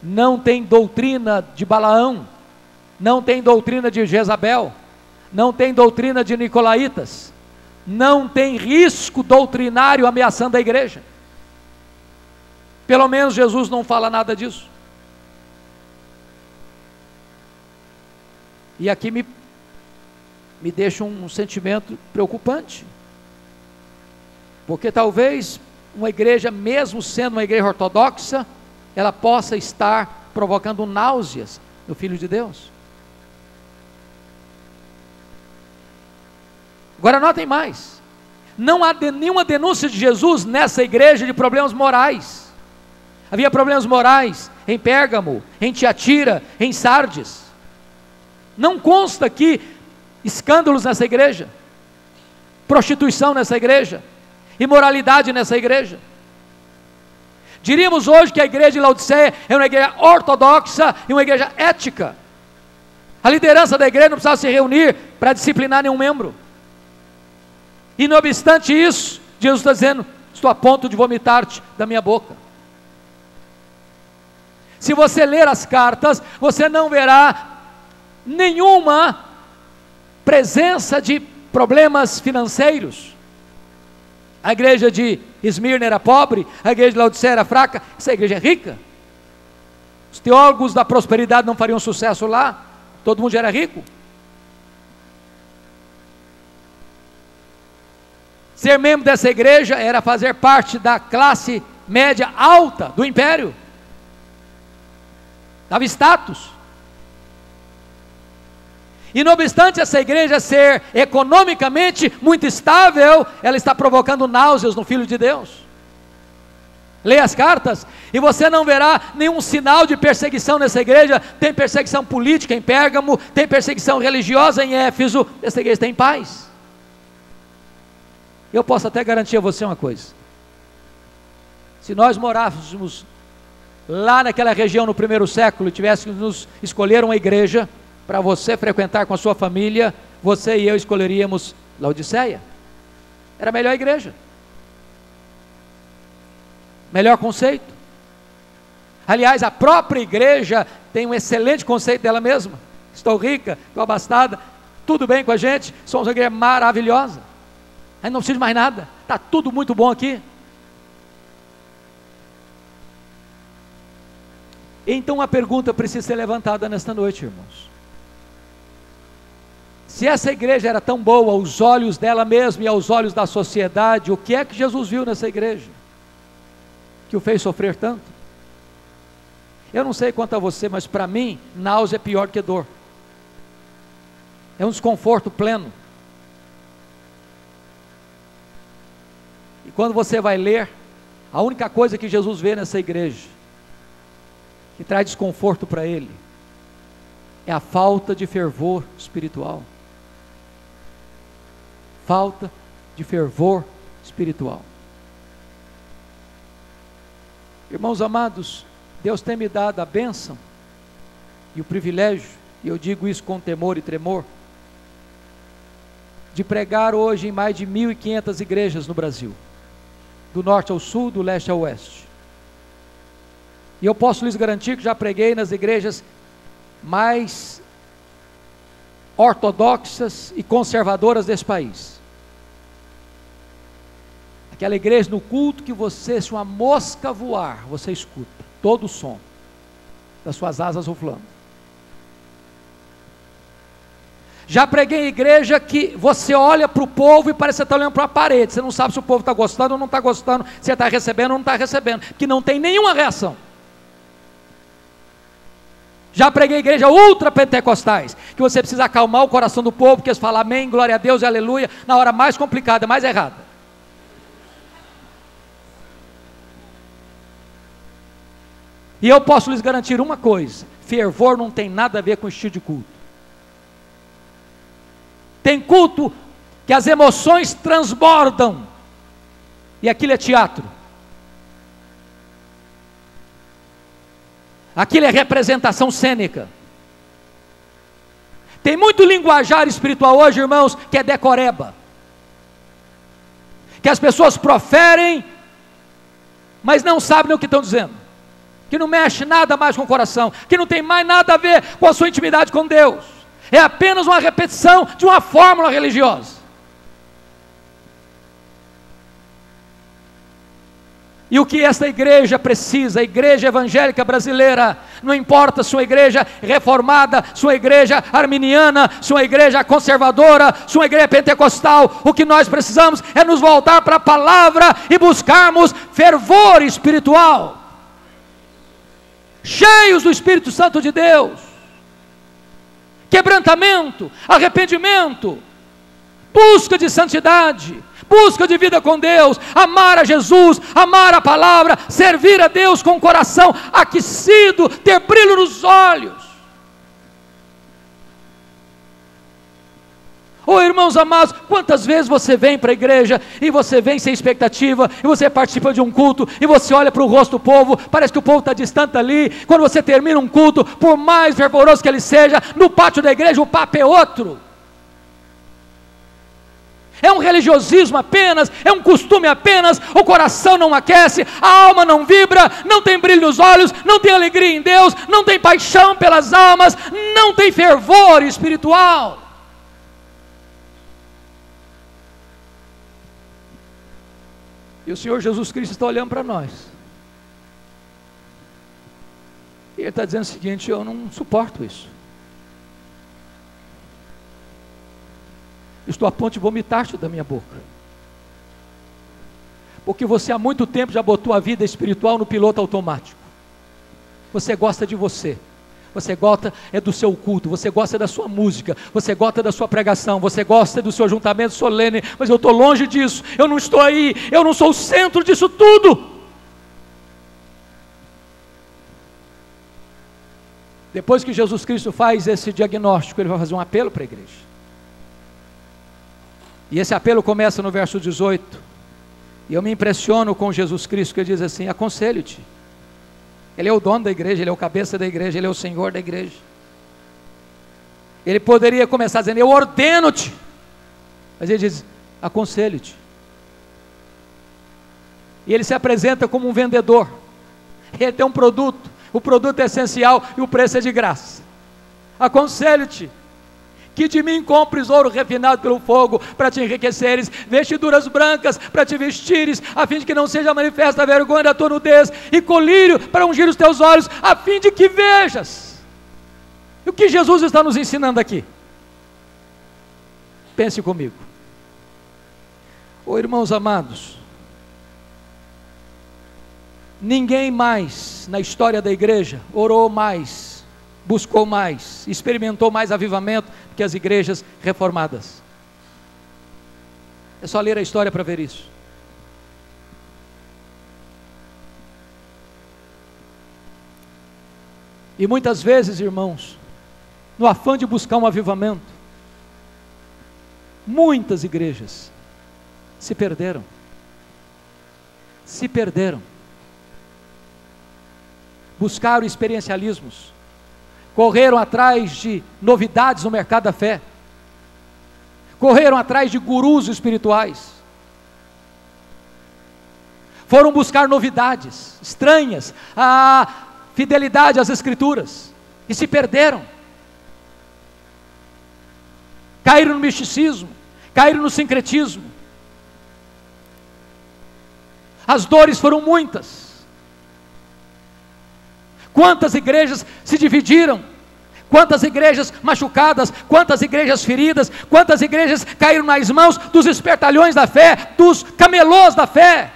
não tem doutrina de Balaão, não tem doutrina de Jezabel, não tem doutrina de Nicolaítas, não tem risco doutrinário ameaçando a igreja. Pelo menos Jesus não fala nada disso. E aqui me deixa um sentimento preocupante, porque talvez uma igreja, mesmo sendo uma igreja ortodoxa, ela possa estar provocando náuseas no Filho de Deus. Agora notem mais, não há nenhuma denúncia de Jesus nessa igreja de problemas morais. Havia problemas morais em Pérgamo, em Tiatira, em Sardes. Não consta aqui escândalos nessa igreja, prostituição nessa igreja, imoralidade nessa igreja. Diríamos hoje que a igreja de Laodiceia é uma igreja ortodoxa e uma igreja ética. A liderança da igreja não precisava se reunir para disciplinar nenhum membro. E não obstante isso, Jesus está dizendo: estou a ponto de vomitar-te da minha boca. Se você ler as cartas, você não verá nenhuma presença de problemas financeiros. A igreja de Esmirna era pobre, a igreja de Laodiceia era fraca, essa igreja é rica. Os teólogos da prosperidade não fariam sucesso lá, todo mundo já era rico. Ser membro dessa igreja era fazer parte da classe média alta do império, dava status. E não obstante essa igreja ser economicamente muito estável, ela está provocando náuseas no Filho de Deus. Leia as cartas e você não verá nenhum sinal de perseguição nessa igreja. Tem perseguição política em Pérgamo, tem perseguição religiosa em Éfeso. Essa igreja tem paz. Eu posso até garantir a você uma coisa: se nós morássemos lá naquela região no primeiro século e tivéssemos que nos escolher uma igreja para você frequentar com a sua família, você e eu escolheríamos Laodiceia. Era a melhor igreja, melhor conceito. Aliás, a própria igreja tem um excelente conceito dela mesma. Estou rica, estou abastada, tudo bem com a gente, somos uma igreja maravilhosa, a gente não precisa de mais nada, está tudo muito bom aqui. Então a pergunta precisa ser levantada nesta noite, irmãos: se essa igreja era tão boa aos olhos dela mesma e aos olhos da sociedade, o que é que Jesus viu nessa igreja que o fez sofrer tanto? Eu não sei quanto a você, mas para mim, náusea é pior que dor. É um desconforto pleno. E quando você vai ler, a única coisa que Jesus vê nessa igreja que traz desconforto para ele é a falta de fervor espiritual. Falta de fervor espiritual. Irmãos amados, Deus tem me dado a bênção e o privilégio, e eu digo isso com temor e tremor, de pregar hoje em mais de 1.500 igrejas no Brasil, do norte ao sul, do leste ao oeste. E eu posso lhes garantir que já preguei nas igrejas mais ortodoxas e conservadoras desse país. Aquela igreja no culto que você, se uma mosca voar, você escuta todo o som das suas asas ruflando. Já preguei em igreja que você olha para o povo e parece que você está olhando para a parede, você não sabe se o povo está gostando ou não está gostando, se está recebendo ou não está recebendo, que não tem nenhuma reação. Já preguei igreja ultra pentecostais, que você precisa acalmar o coração do povo, porque eles falam amém, glória a Deus e aleluia, na hora mais complicada, mais errada. E eu posso lhes garantir uma coisa: fervor não tem nada a ver com estilo de culto. Tem culto que as emoções transbordam, e aquilo é teatro. Aquilo é representação cênica. Tem muito linguajar espiritual hoje, irmãos, que é decoreba, que as pessoas proferem, mas não sabem o que estão dizendo, que não mexe nada mais com o coração, que não tem mais nada a ver com a sua intimidade com Deus. É apenas uma repetição de uma fórmula religiosa. E o que essa igreja precisa, a igreja evangélica brasileira, não importa se uma igreja reformada, se uma igreja arminiana, se uma igreja conservadora, se uma igreja pentecostal, o que nós precisamos é nos voltar para a palavra e buscarmos fervor espiritual, cheios do Espírito Santo de Deus, quebrantamento, arrependimento, busca de santidade, busca de vida com Deus, amar a Jesus, amar a palavra, servir a Deus com o coração aquecido, ter brilho nos olhos. Oh, irmãos amados, quantas vezes você vem para a igreja e você vem sem expectativa, e você participa de um culto e você olha para o rosto do povo, parece que o povo está distante ali. Quando você termina um culto, por mais fervoroso que ele seja, no pátio da igreja o papo é outro. É um religiosismo apenas, é um costume apenas, o coração não aquece, a alma não vibra, não tem brilho nos olhos, não tem alegria em Deus, não tem paixão pelas almas, não tem fervor espiritual. E o Senhor Jesus Cristo está olhando para nós, e Ele está dizendo o seguinte: eu não suporto isso. Estou a ponto de vomitar-te da minha boca, porque você há muito tempo já botou a vida espiritual no piloto automático. Você gosta de você, você gosta do seu culto, você gosta da sua música, você gosta da sua pregação, você gosta do seu ajuntamento solene, mas eu estou longe disso, eu não estou aí, eu não sou o centro disso tudo. Depois que Jesus Cristo faz esse diagnóstico, ele vai fazer um apelo para a igreja. E esse apelo começa no verso 18. E eu me impressiono com Jesus Cristo, que ele diz assim: aconselho-te. Ele é o dono da igreja, ele é o cabeça da igreja, ele é o Senhor da igreja. Ele poderia começar dizendo: eu ordeno-te. Mas ele diz: aconselho-te. E ele se apresenta como um vendedor. Ele tem um produto. O produto é essencial e o preço é de graça. Aconselho-te que de mim compres ouro refinado pelo fogo para te enriqueceres, vestiduras brancas para te vestires, a fim de que não seja manifesta a vergonha da tua nudez, e colírio para ungir os teus olhos, a fim de que vejas. E o que Jesus está nos ensinando aqui? Pense comigo. Irmãos amados, ninguém mais na história da igreja orou mais, buscou mais, experimentou mais avivamento que as igrejas reformadas. É só ler a história para ver isso. E muitas vezes, irmãos, no afã de buscar um avivamento, muitas igrejas se perderam. Se perderam. Buscaram experiencialismos, correram atrás de novidades no mercado da fé, correram atrás de gurus espirituais, foram buscar novidades estranhas, a fidelidade às escrituras, e se perderam, caíram no misticismo, caíram no sincretismo. As dores foram muitas. Quantas igrejas se dividiram, quantas igrejas machucadas, quantas igrejas feridas, quantas igrejas caíram nas mãos dos espertalhões da fé, dos camelôs da fé.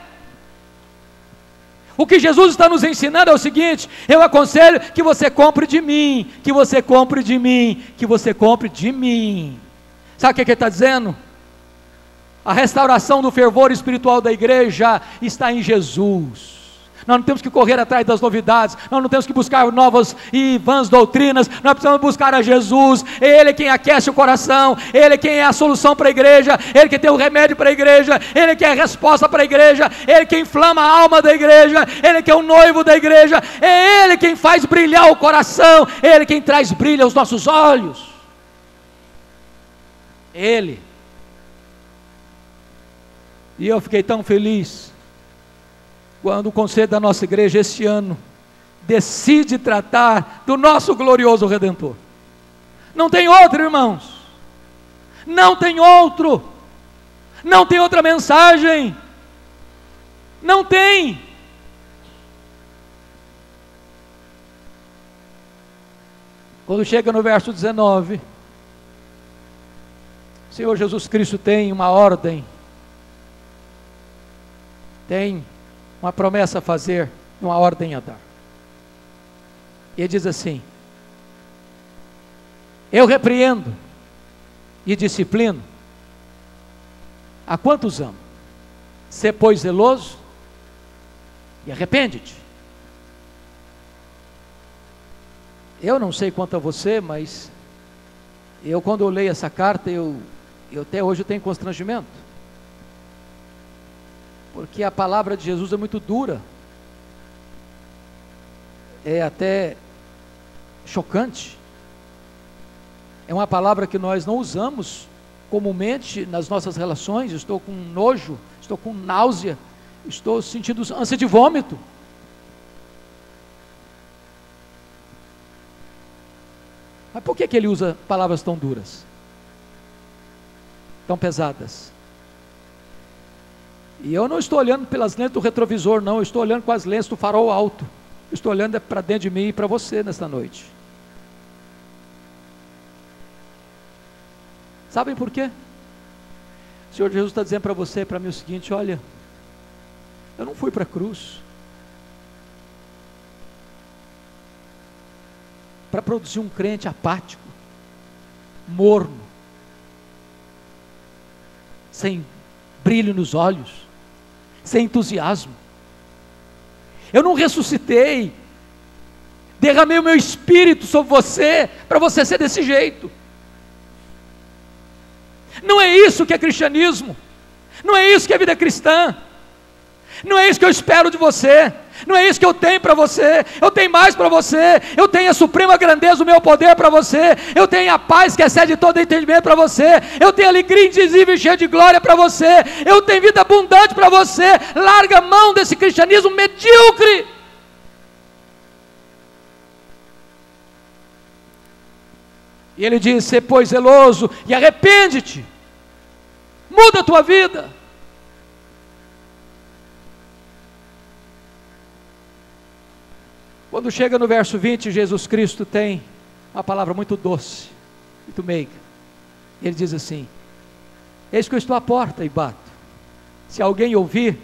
O que Jesus está nos ensinando é o seguinte: eu aconselho que você compre de mim, que você compre de mim, que você compre de mim. Sabe o que ele está dizendo? A restauração do fervor espiritual da igreja está em Jesus. Nós não temos que correr atrás das novidades, nós não temos que buscar novas e vãs doutrinas, nós precisamos buscar a Jesus. Ele é quem aquece o coração, Ele é quem é a solução para a igreja, Ele que tem o remédio para a igreja, Ele que é a resposta para a igreja, Ele que inflama a alma da igreja, Ele que é o noivo da igreja, é Ele quem faz brilhar o coração, Ele quem traz brilho aos nossos olhos. Ele. E eu fiquei tão feliz quando o conselho da nossa igreja este ano decide tratar do nosso glorioso Redentor. Não tem outro, irmãos, não tem outro, não tem outra mensagem, não tem. Quando chega no verso 19, o Senhor Jesus Cristo tem uma ordem, tem uma promessa a fazer, uma ordem a dar. E ele diz assim: eu repreendo e disciplino a quantos amo. Sê, pois, zeloso e arrepende-te. Eu não sei quanto a você, mas quando eu leio essa carta, eu até hoje tenho constrangimento. Porque a palavra de Jesus é muito dura, é até chocante, é uma palavra que nós não usamos comumente nas nossas relações. Estou com nojo, estou com náusea, estou sentindo ânsia de vômito. Mas por que ele usa palavras tão duras, tão pesadas? E eu não estou olhando pelas lentes do retrovisor, não, eu estou olhando com as lentes do farol alto. Eu estou olhando para dentro de mim e para você nesta noite. Sabem por quê? O Senhor Jesus está dizendo para você e para mim o seguinte: olha, eu não fui para a cruz para produzir um crente apático, morno, sem brilho nos olhos, sem entusiasmo. Eu não ressuscitei derramei o meu espírito sobre você, para você ser desse jeito. Não é isso que é cristianismo, não é isso que é vida cristã, não é isso que eu espero de você, não é isso que eu tenho para você. Eu tenho mais para você, eu tenho a suprema grandeza do meu poder para você, eu tenho a paz que excede todo entendimento para você, eu tenho alegria indizível e cheia de glória para você, eu tenho vida abundante para você. Larga a mão desse cristianismo medíocre. E ele diz: "Sê, pois, zeloso e arrepende-te, muda a tua vida." Quando chega no verso 20, Jesus Cristo tem uma palavra muito doce, muito meiga. Ele diz assim: "Eis que eu estou à porta e bato. Se alguém ouvir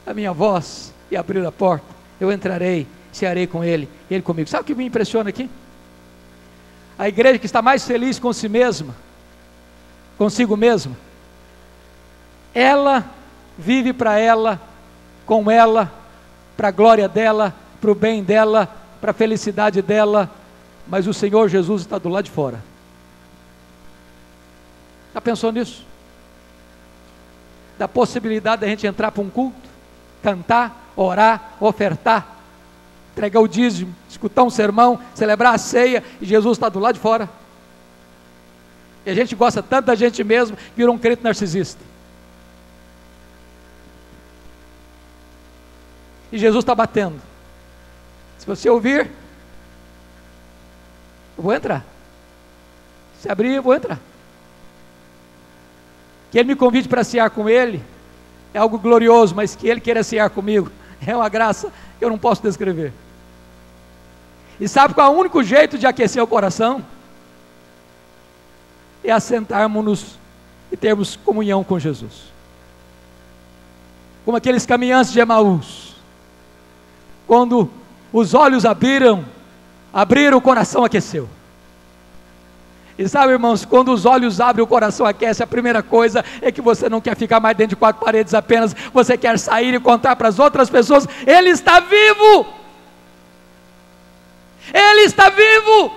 a minha voz e abrir a porta, eu entrarei, cearei com ele e ele comigo." Sabe o que me impressiona aqui? A igreja que está mais feliz com si mesma, consigo mesma, ela vive para ela, com ela, para a glória dela, para o bem dela, para a felicidade dela, mas o Senhor Jesus está do lado de fora. Já pensou nisso? Da possibilidade de a gente entrar para um culto, cantar, orar, ofertar, entregar o dízimo, escutar um sermão, celebrar a ceia, e Jesus está do lado de fora. E a gente gosta tanto da gente mesmo, que virou um crente narcisista. E Jesus está batendo. Se você ouvir, eu vou entrar. Se abrir, eu vou entrar. Que Ele me convide para cear com Ele é algo glorioso, mas que Ele queira cear comigo é uma graça que eu não posso descrever. E sabe qual é o único jeito de aquecer o coração? É assentarmos-nos e termos comunhão com Jesus. Como aqueles caminhantes de Emaús, quando os olhos abriram, o coração aqueceu. E sabe, irmãos, quando os olhos abrem, o coração aquece, a primeira coisa é que você não quer ficar mais dentro de quatro paredes apenas, você quer sair e contar para as outras pessoas: Ele está vivo! Ele está vivo!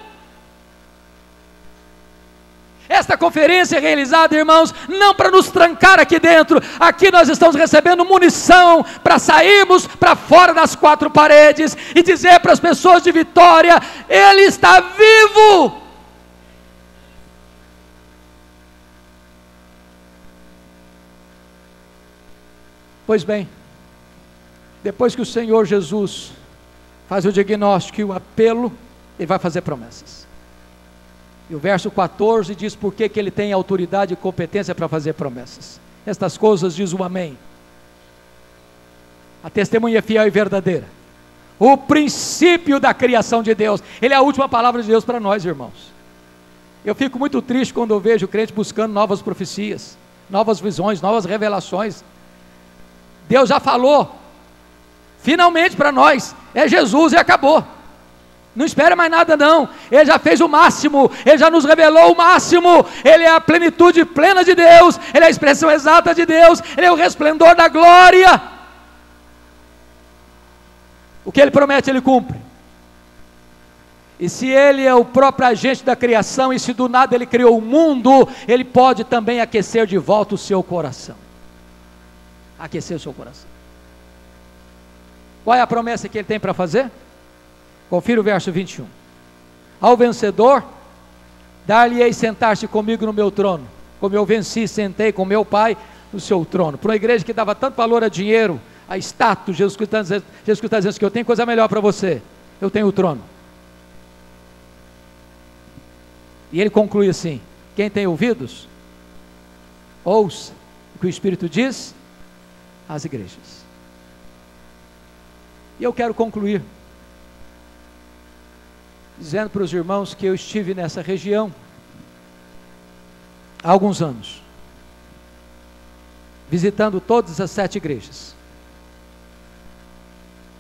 Esta conferência é realizada, irmãos, não para nos trancar aqui dentro. Aqui nós estamos recebendo munição para sairmos para fora das quatro paredes e dizer para as pessoas de Vitória: Ele está vivo! Pois bem, depois que o Senhor Jesus faz o diagnóstico e o apelo, Ele vai fazer promessas. E o verso 14 diz por que Ele tem autoridade e competência para fazer promessas. Estas coisas diz o Amém. A testemunha é fiel e verdadeira. O princípio da criação de Deus. Ele é a última palavra de Deus para nós, irmãos. Eu fico muito triste quando eu vejo o crente buscando novas profecias, novas visões, novas revelações. Deus já falou, finalmente para nós, é Jesus e acabou. Não espera mais nada não, Ele já fez o máximo, Ele já nos revelou o máximo, Ele é a plenitude plena de Deus, Ele é a expressão exata de Deus, Ele é o resplendor da glória. O que Ele promete, Ele cumpre. E se Ele é o próprio agente da criação, e se do nada Ele criou o mundo, Ele pode também aquecer de volta o seu coração. Aquecer o seu coração. Qual é a promessa que Ele tem para fazer? Confira o verso 21. Ao vencedor, dar-lhe-ei sentar-se comigo no meu trono, como eu venci, sentei com meu Pai no seu trono. Para uma igreja que dava tanto valor a dinheiro, a status, Jesus Cristo está dizendo que eu tenho coisa melhor para você, eu tenho o trono. E Ele conclui assim: quem tem ouvidos, ouça o que o Espírito diz às igrejas. E eu quero concluir dizendo para os irmãos que eu estive nessa região há alguns anos, visitando todas as 7 igrejas.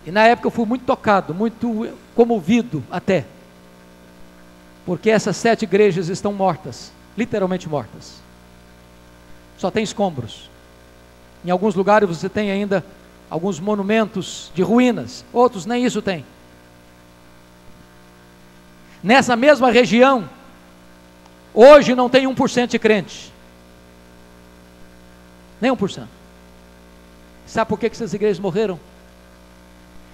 E na época eu fui muito tocado, muito comovido até, porque essas 7 igrejas estão mortas, literalmente mortas. Só tem escombros. Em alguns lugares você tem ainda alguns monumentos de ruínas, outros nem isso tem. nessa mesma região, hoje não tem 1% de crente. Nem 1%. Sabe por que essas igrejas morreram?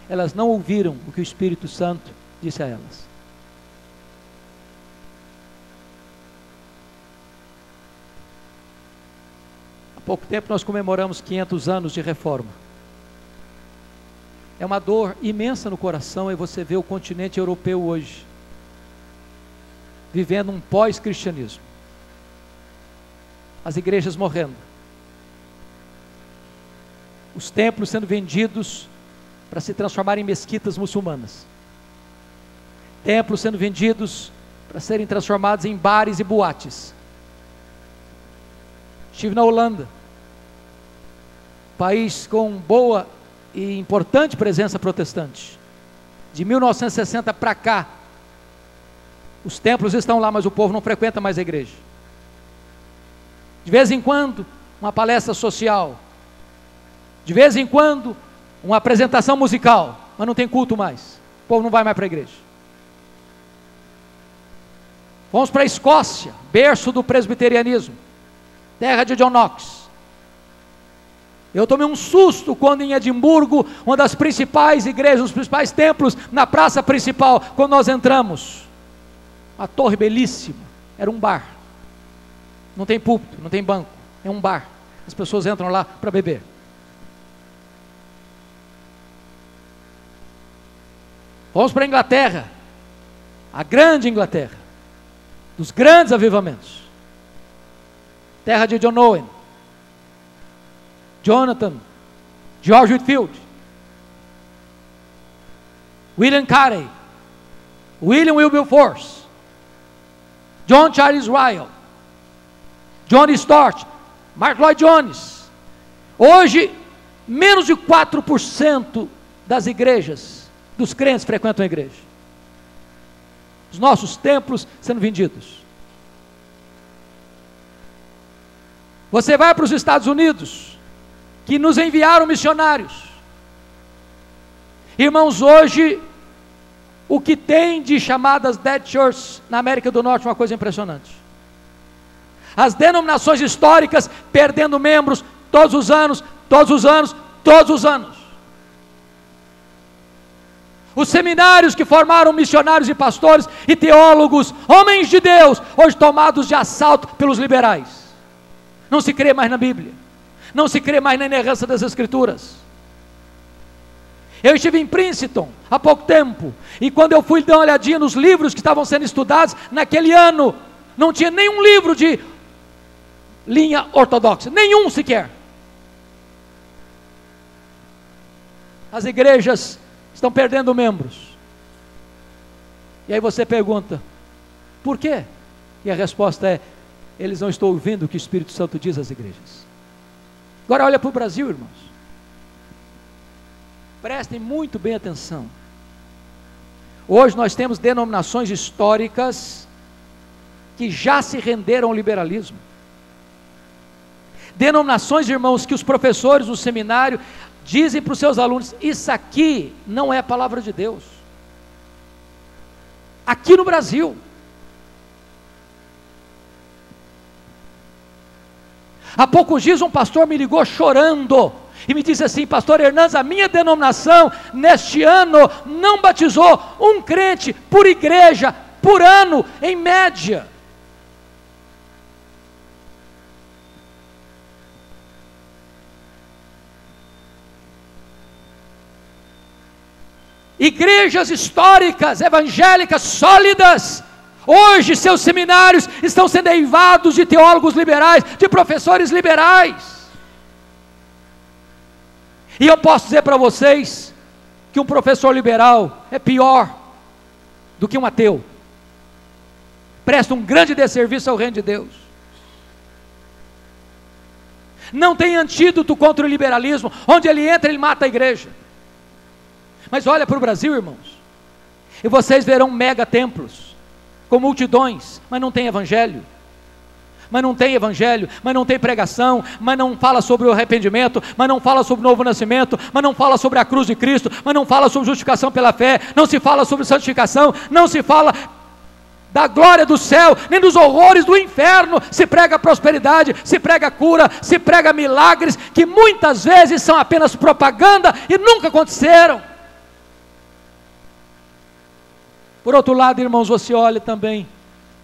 Elas não ouviram o que o Espírito Santo disse a elas. Há pouco tempo nós comemoramos 500 anos de reforma. É uma dor imensa no coração, e você vê o continente europeu hoje vivendo um pós-cristianismo. As igrejas morrendo. Os templos sendo vendidos para se transformar em mesquitas muçulmanas. Templos sendo vendidos para serem transformados em bares e boates. Estive na Holanda, país com boa e importante presença protestante. De 1960 para cá, os templos estão lá, mas o povo não frequenta mais a igreja. De vez em quando, uma palestra social. De vez em quando, uma apresentação musical, mas não tem culto mais. O povo não vai mais para a igreja. Vamos para a Escócia, berço do presbiterianismo, terra de John Knox. Eu tomei um susto quando em Edimburgo, uma das principais igrejas, os principais templos, na praça principal, quando nós entramos, uma torre belíssima, era um bar. Não tem púlpito, não tem banco, é um bar. As pessoas entram lá para beber. Vamos para a Inglaterra, a grande Inglaterra, dos grandes avivamentos, terra de John Owen, Jonathan, George Whitefield, William Carey, William Wilberforce, John Charles Ryle, John Stott, Mark Lloyd Jones. Hoje, menos de 4% das igrejas, dos crentes frequentam a igreja. Os nossos templos sendo vendidos. Você vai para os Estados Unidos, que nos enviaram missionários. Irmãos, hoje, o que tem de chamadas dead churches na América do Norte é uma coisa impressionante. As denominações históricas perdendo membros todos os anos, todos os anos, todos os anos. Os seminários que formaram missionários e pastores e teólogos, homens de Deus, hoje tomados de assalto pelos liberais. Não se crê mais na Bíblia, não se crê mais na inerrância das Escrituras. Eu estive em Princeton há pouco tempo, e quando eu fui dar uma olhadinha nos livros que estavam sendo estudados, naquele ano, não tinha nenhum livro de linha ortodoxa, nenhum sequer. As igrejas estão perdendo membros. E aí você pergunta, por quê? E a resposta é, eles não estão ouvindo o que o Espírito Santo diz às igrejas. Agora olha para o Brasil, irmãos. Prestem muito bem atenção. Hoje nós temos denominações históricas que já se renderam ao liberalismo. Denominações, irmãos, que os professores do seminário dizem para os seus alunos, isso aqui não é a palavra de Deus. Aqui no Brasil. Há poucos dias um pastor me ligou chorando e me disse assim, pastor Hernandes, a minha denominação neste ano não batizou um crente por igreja, por ano, em média. Igrejas históricas, evangélicas, sólidas, hoje seus seminários estão sendo eivados de teólogos liberais, de professores liberais. E eu posso dizer para vocês que um professor liberal é pior do que um ateu. Presta um grande desserviço ao reino de Deus. Não tem antídoto contra o liberalismo, onde ele entra, ele mata a igreja. Mas olha para o Brasil, irmãos, e vocês verão mega templos, com multidões, mas não tem evangelho, mas não tem evangelho, mas não tem pregação, mas não fala sobre o arrependimento, mas não fala sobre o novo nascimento, mas não fala sobre a cruz de Cristo, mas não fala sobre justificação pela fé, não se fala sobre santificação, não se fala da glória do céu, nem dos horrores do inferno. Se prega prosperidade, se prega cura, se prega milagres, que muitas vezes são apenas propaganda e nunca aconteceram. Por outro lado, irmãos, você olha também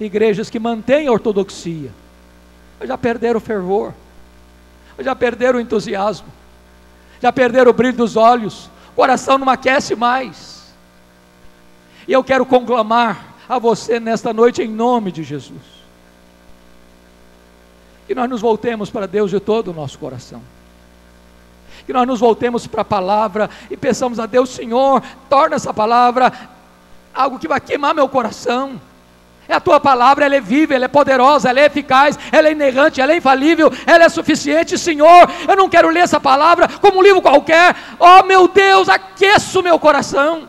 igrejas que mantêm a ortodoxia, já perderam o fervor, já perderam o entusiasmo, já perderam o brilho dos olhos, o coração não aquece mais. E eu quero conclamar a você nesta noite em nome de Jesus, que nós nos voltemos para Deus de todo o nosso coração, que nós nos voltemos para a palavra e peçamos a Deus: Senhor, torna essa palavra algo que vai queimar meu coração. É a tua palavra, ela é viva, ela é poderosa, ela é eficaz, ela é inerrante, ela é infalível, ela é suficiente. Senhor, eu não quero ler essa palavra como um livro qualquer. Oh meu Deus, aqueça o meu coração.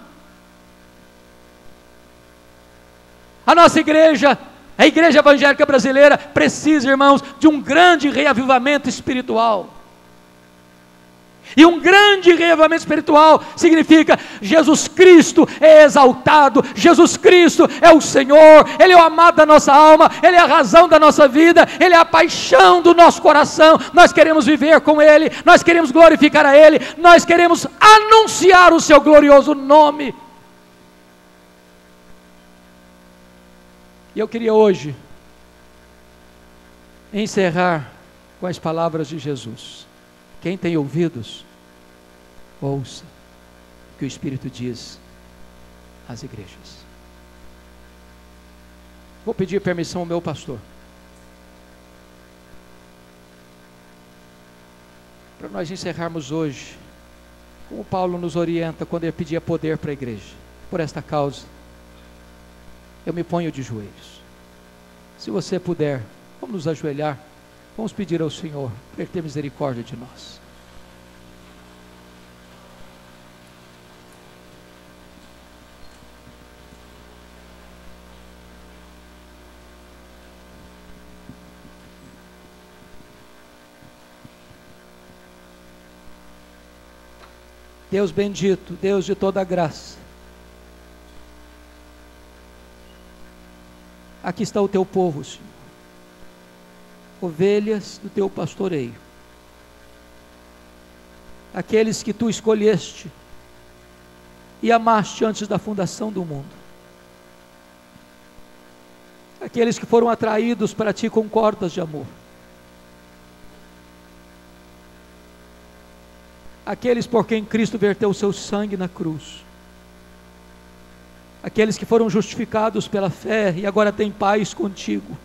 A nossa igreja, a igreja evangélica brasileira, precisa, irmãos, de um grande reavivamento espiritual. E um grande reavivamento espiritual significa: Jesus Cristo é exaltado, Jesus Cristo é o Senhor, Ele é o amado da nossa alma, Ele é a razão da nossa vida, Ele é a paixão do nosso coração. Nós queremos viver com Ele, nós queremos glorificar a Ele, nós queremos anunciar o Seu glorioso nome. E eu queria hoje encerrar com as palavras de Jesus. Quem tem ouvidos, ouça o que o Espírito diz às igrejas. Vou pedir permissão ao meu pastor, para nós encerrarmos hoje, como Paulo nos orienta quando ele pedia poder para a igreja. Por esta causa, eu me ponho de joelhos. Se você puder, vamos nos ajoelhar. Vamos pedir ao Senhor para Ele ter misericórdia de nós. Deus bendito, Deus de toda graça, aqui está o teu povo, Senhor, ovelhas do teu pastoreio, aqueles que tu escolheste e amaste antes da fundação do mundo, aqueles que foram atraídos para ti com cordas de amor, aqueles por quem Cristo verteu o seu sangue na cruz, aqueles que foram justificados pela fé e agora têm paz contigo,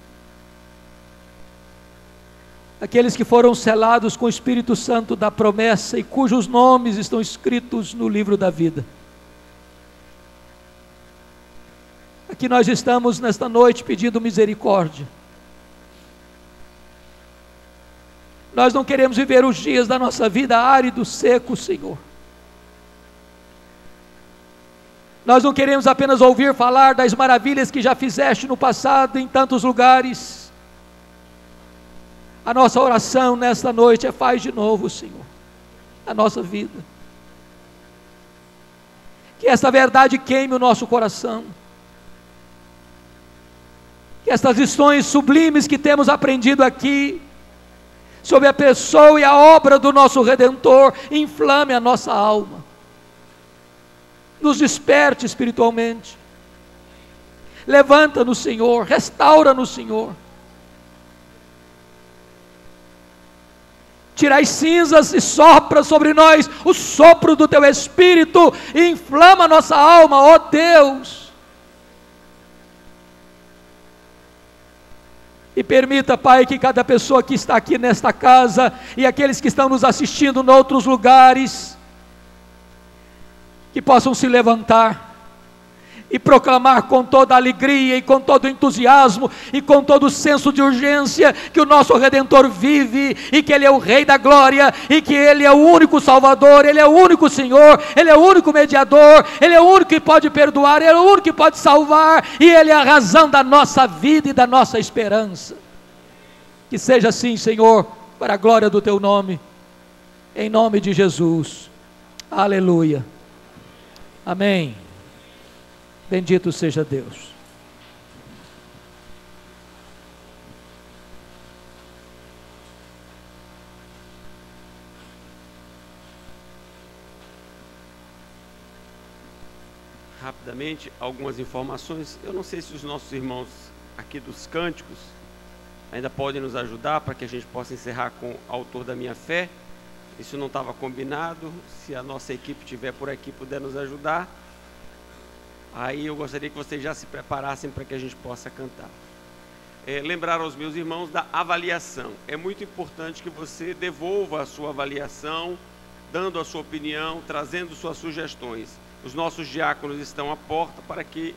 aqueles que foram selados com o Espírito Santo da promessa e cujos nomes estão escritos no livro da vida. Aqui nós estamos nesta noite pedindo misericórdia. Nós não queremos viver os dias da nossa vida árido, seco, Senhor. Nós não queremos apenas ouvir falar das maravilhas que já fizeste no passado em tantos lugares. A nossa oração nesta noite é: faz de novo, Senhor, a nossa vida. Que esta verdade queime o nosso coração. Que estas lições sublimes que temos aprendido aqui, sobre a pessoa e a obra do nosso Redentor, inflame a nossa alma. Nos desperte espiritualmente. Levanta-nos, Senhor, restaura-nos, Senhor. Tira as cinzas e sopra sobre nós o sopro do Teu Espírito e inflama a nossa alma, ó Deus. E permita, Pai, que cada pessoa que está aqui nesta casa e aqueles que estão nos assistindo em outros lugares, que possam se levantar e proclamar com toda a alegria e com todo o entusiasmo e com todo o senso de urgência que o nosso Redentor vive e que Ele é o Rei da Glória e que Ele é o único Salvador, Ele é o único Senhor, Ele é o único mediador, Ele é o único que pode perdoar, Ele é o único que pode salvar e Ele é a razão da nossa vida e da nossa esperança. Que seja assim, Senhor, para a glória do Teu nome, em nome de Jesus. Aleluia. Amém. Bendito seja Deus. rapidamente algumas informações. Eu não sei se os nossos irmãos aqui dos cânticos ainda podem nos ajudar para que a gente possa encerrar com o autor da minha fé. Isso não estava combinado. Se a nossa equipe estiver por aqui puder nos ajudar, aí eu gostaria que vocês já se preparassem para que a gente possa cantar. Lembrar aos meus irmãos da avaliação. É muito importante que você devolva a sua avaliação, dando a sua opinião, trazendo suas sugestões. Os nossos diáconos estão à porta para que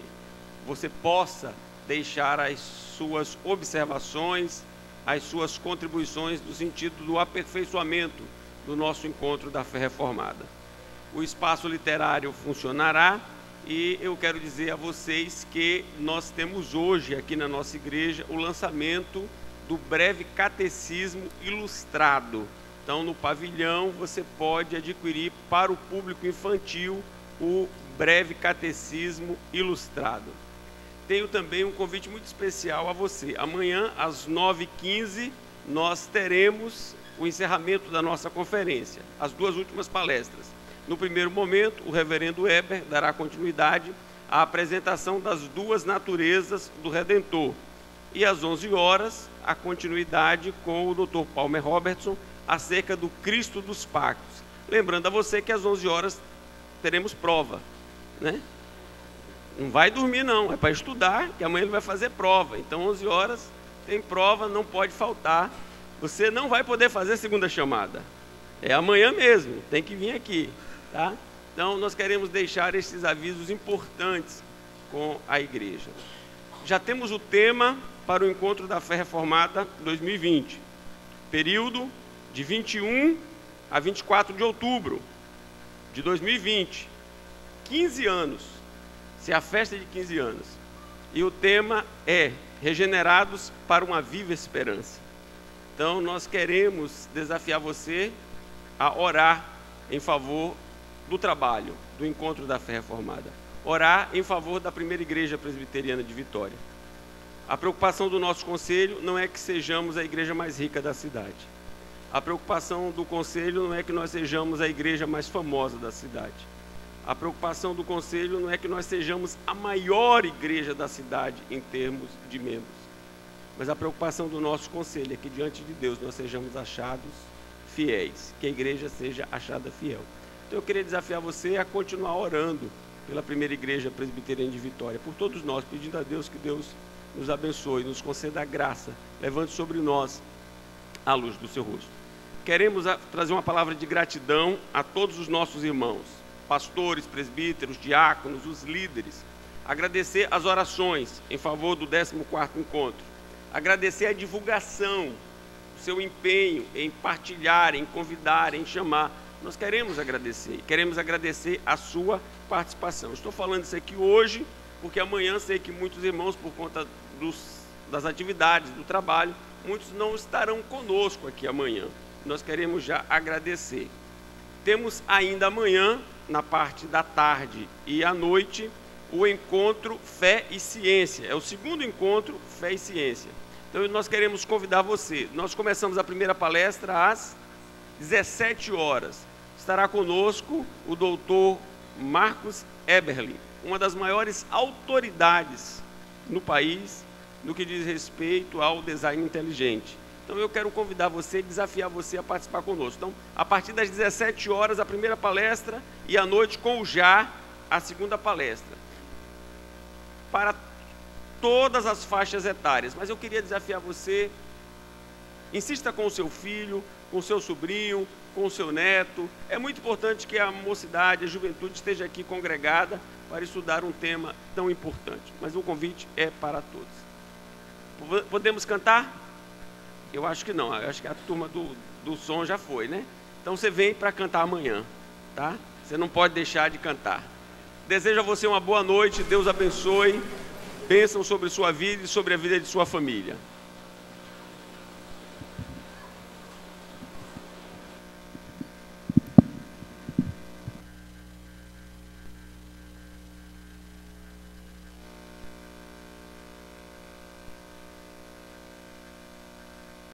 você possa deixar as suas observações, as suas contribuições no sentido do aperfeiçoamento do nosso encontro da fé reformada. O espaço literário funcionará e eu quero dizer a vocês que nós temos hoje aqui na nossa igreja o lançamento do breve catecismo ilustrado. Então, no pavilhão você pode adquirir para o público infantil o breve catecismo ilustrado. Tenho também um convite muito especial a você. Amanhã, às 9h15, nós teremos o encerramento da nossa conferência, as duas últimas palestras. No primeiro momento, o reverendo Eber dará continuidade à apresentação das duas naturezas do Redentor. E às 11 horas, a continuidade com o Dr. Palmer Robertson acerca do Cristo dos Pactos. Lembrando a você que às 11 horas teremos prova, né? Não vai dormir não, é para estudar, que amanhã ele vai fazer prova. Então 11 horas tem prova, não pode faltar. Você não vai poder fazer segunda chamada. É amanhã mesmo, tem que vir aqui, tá? Então nós queremos deixar esses avisos importantes com a igreja. Já temos o tema para o Encontro da Fé Reformada 2020. Período de 21 a 24 de outubro de 2020. 15 anos. Se é a festa de 15 anos. E o tema é Regenerados para uma Viva Esperança. Então nós queremos desafiar você a orar em favor do trabalho, do Encontro da Fé Reformada. Orar em favor da primeira igreja presbiteriana de Vitória. A preocupação do nosso conselho não é que sejamos a igreja mais rica da cidade. A preocupação do conselho não é que nós sejamos a igreja mais famosa da cidade. A preocupação do conselho não é que nós sejamos a maior igreja da cidade em termos de membros. Mas a preocupação do nosso conselho é que diante de Deus nós sejamos achados fiéis, que a igreja seja achada fiel. Então eu queria desafiar você a continuar orando pela primeira igreja presbiteriana de Vitória, por todos nós, pedindo a Deus que Deus nos abençoe, nos conceda a graça, levante sobre nós a luz do seu rosto. Queremos trazer uma palavra de gratidão a todos os nossos irmãos, pastores, presbíteros, diáconos, os líderes, agradecer as orações em favor do 14º encontro, agradecer a divulgação, o seu empenho em partilhar, em convidar, em chamar. Nós queremos agradecer a sua participação. Estou falando isso aqui hoje, porque amanhã sei que muitos irmãos, por conta das atividades, do trabalho, muitos não estarão conosco aqui amanhã. Nós queremos já agradecer. Temos ainda amanhã, na parte da tarde e à noite, o encontro Fé e Ciência. É o segundo encontro Fé e Ciência. Então nós queremos convidar você. Nós começamos a primeira palestra às 17 horas. Estará conosco o doutor Marcos Eberle, uma das maiores autoridades no país no que diz respeito ao design inteligente. Então eu quero convidar você, desafiar você a participar conosco. Então, a partir das 17 horas, a primeira palestra e à noite com o Já, a segunda palestra. Para todas as faixas etárias. Mas eu queria desafiar você, insista com o seu filho, com o seu sobrinho, com o seu neto. É muito importante que a mocidade, a juventude esteja aqui congregada para estudar um tema tão importante. Mas o convite é para todos. Podemos cantar? Eu acho que não, eu acho que a turma do som já foi, né? Então você vem para cantar amanhã, tá? Você não pode deixar de cantar. Desejo a você uma boa noite, Deus abençoe, bênção sobre sua vida e sobre a vida de sua família.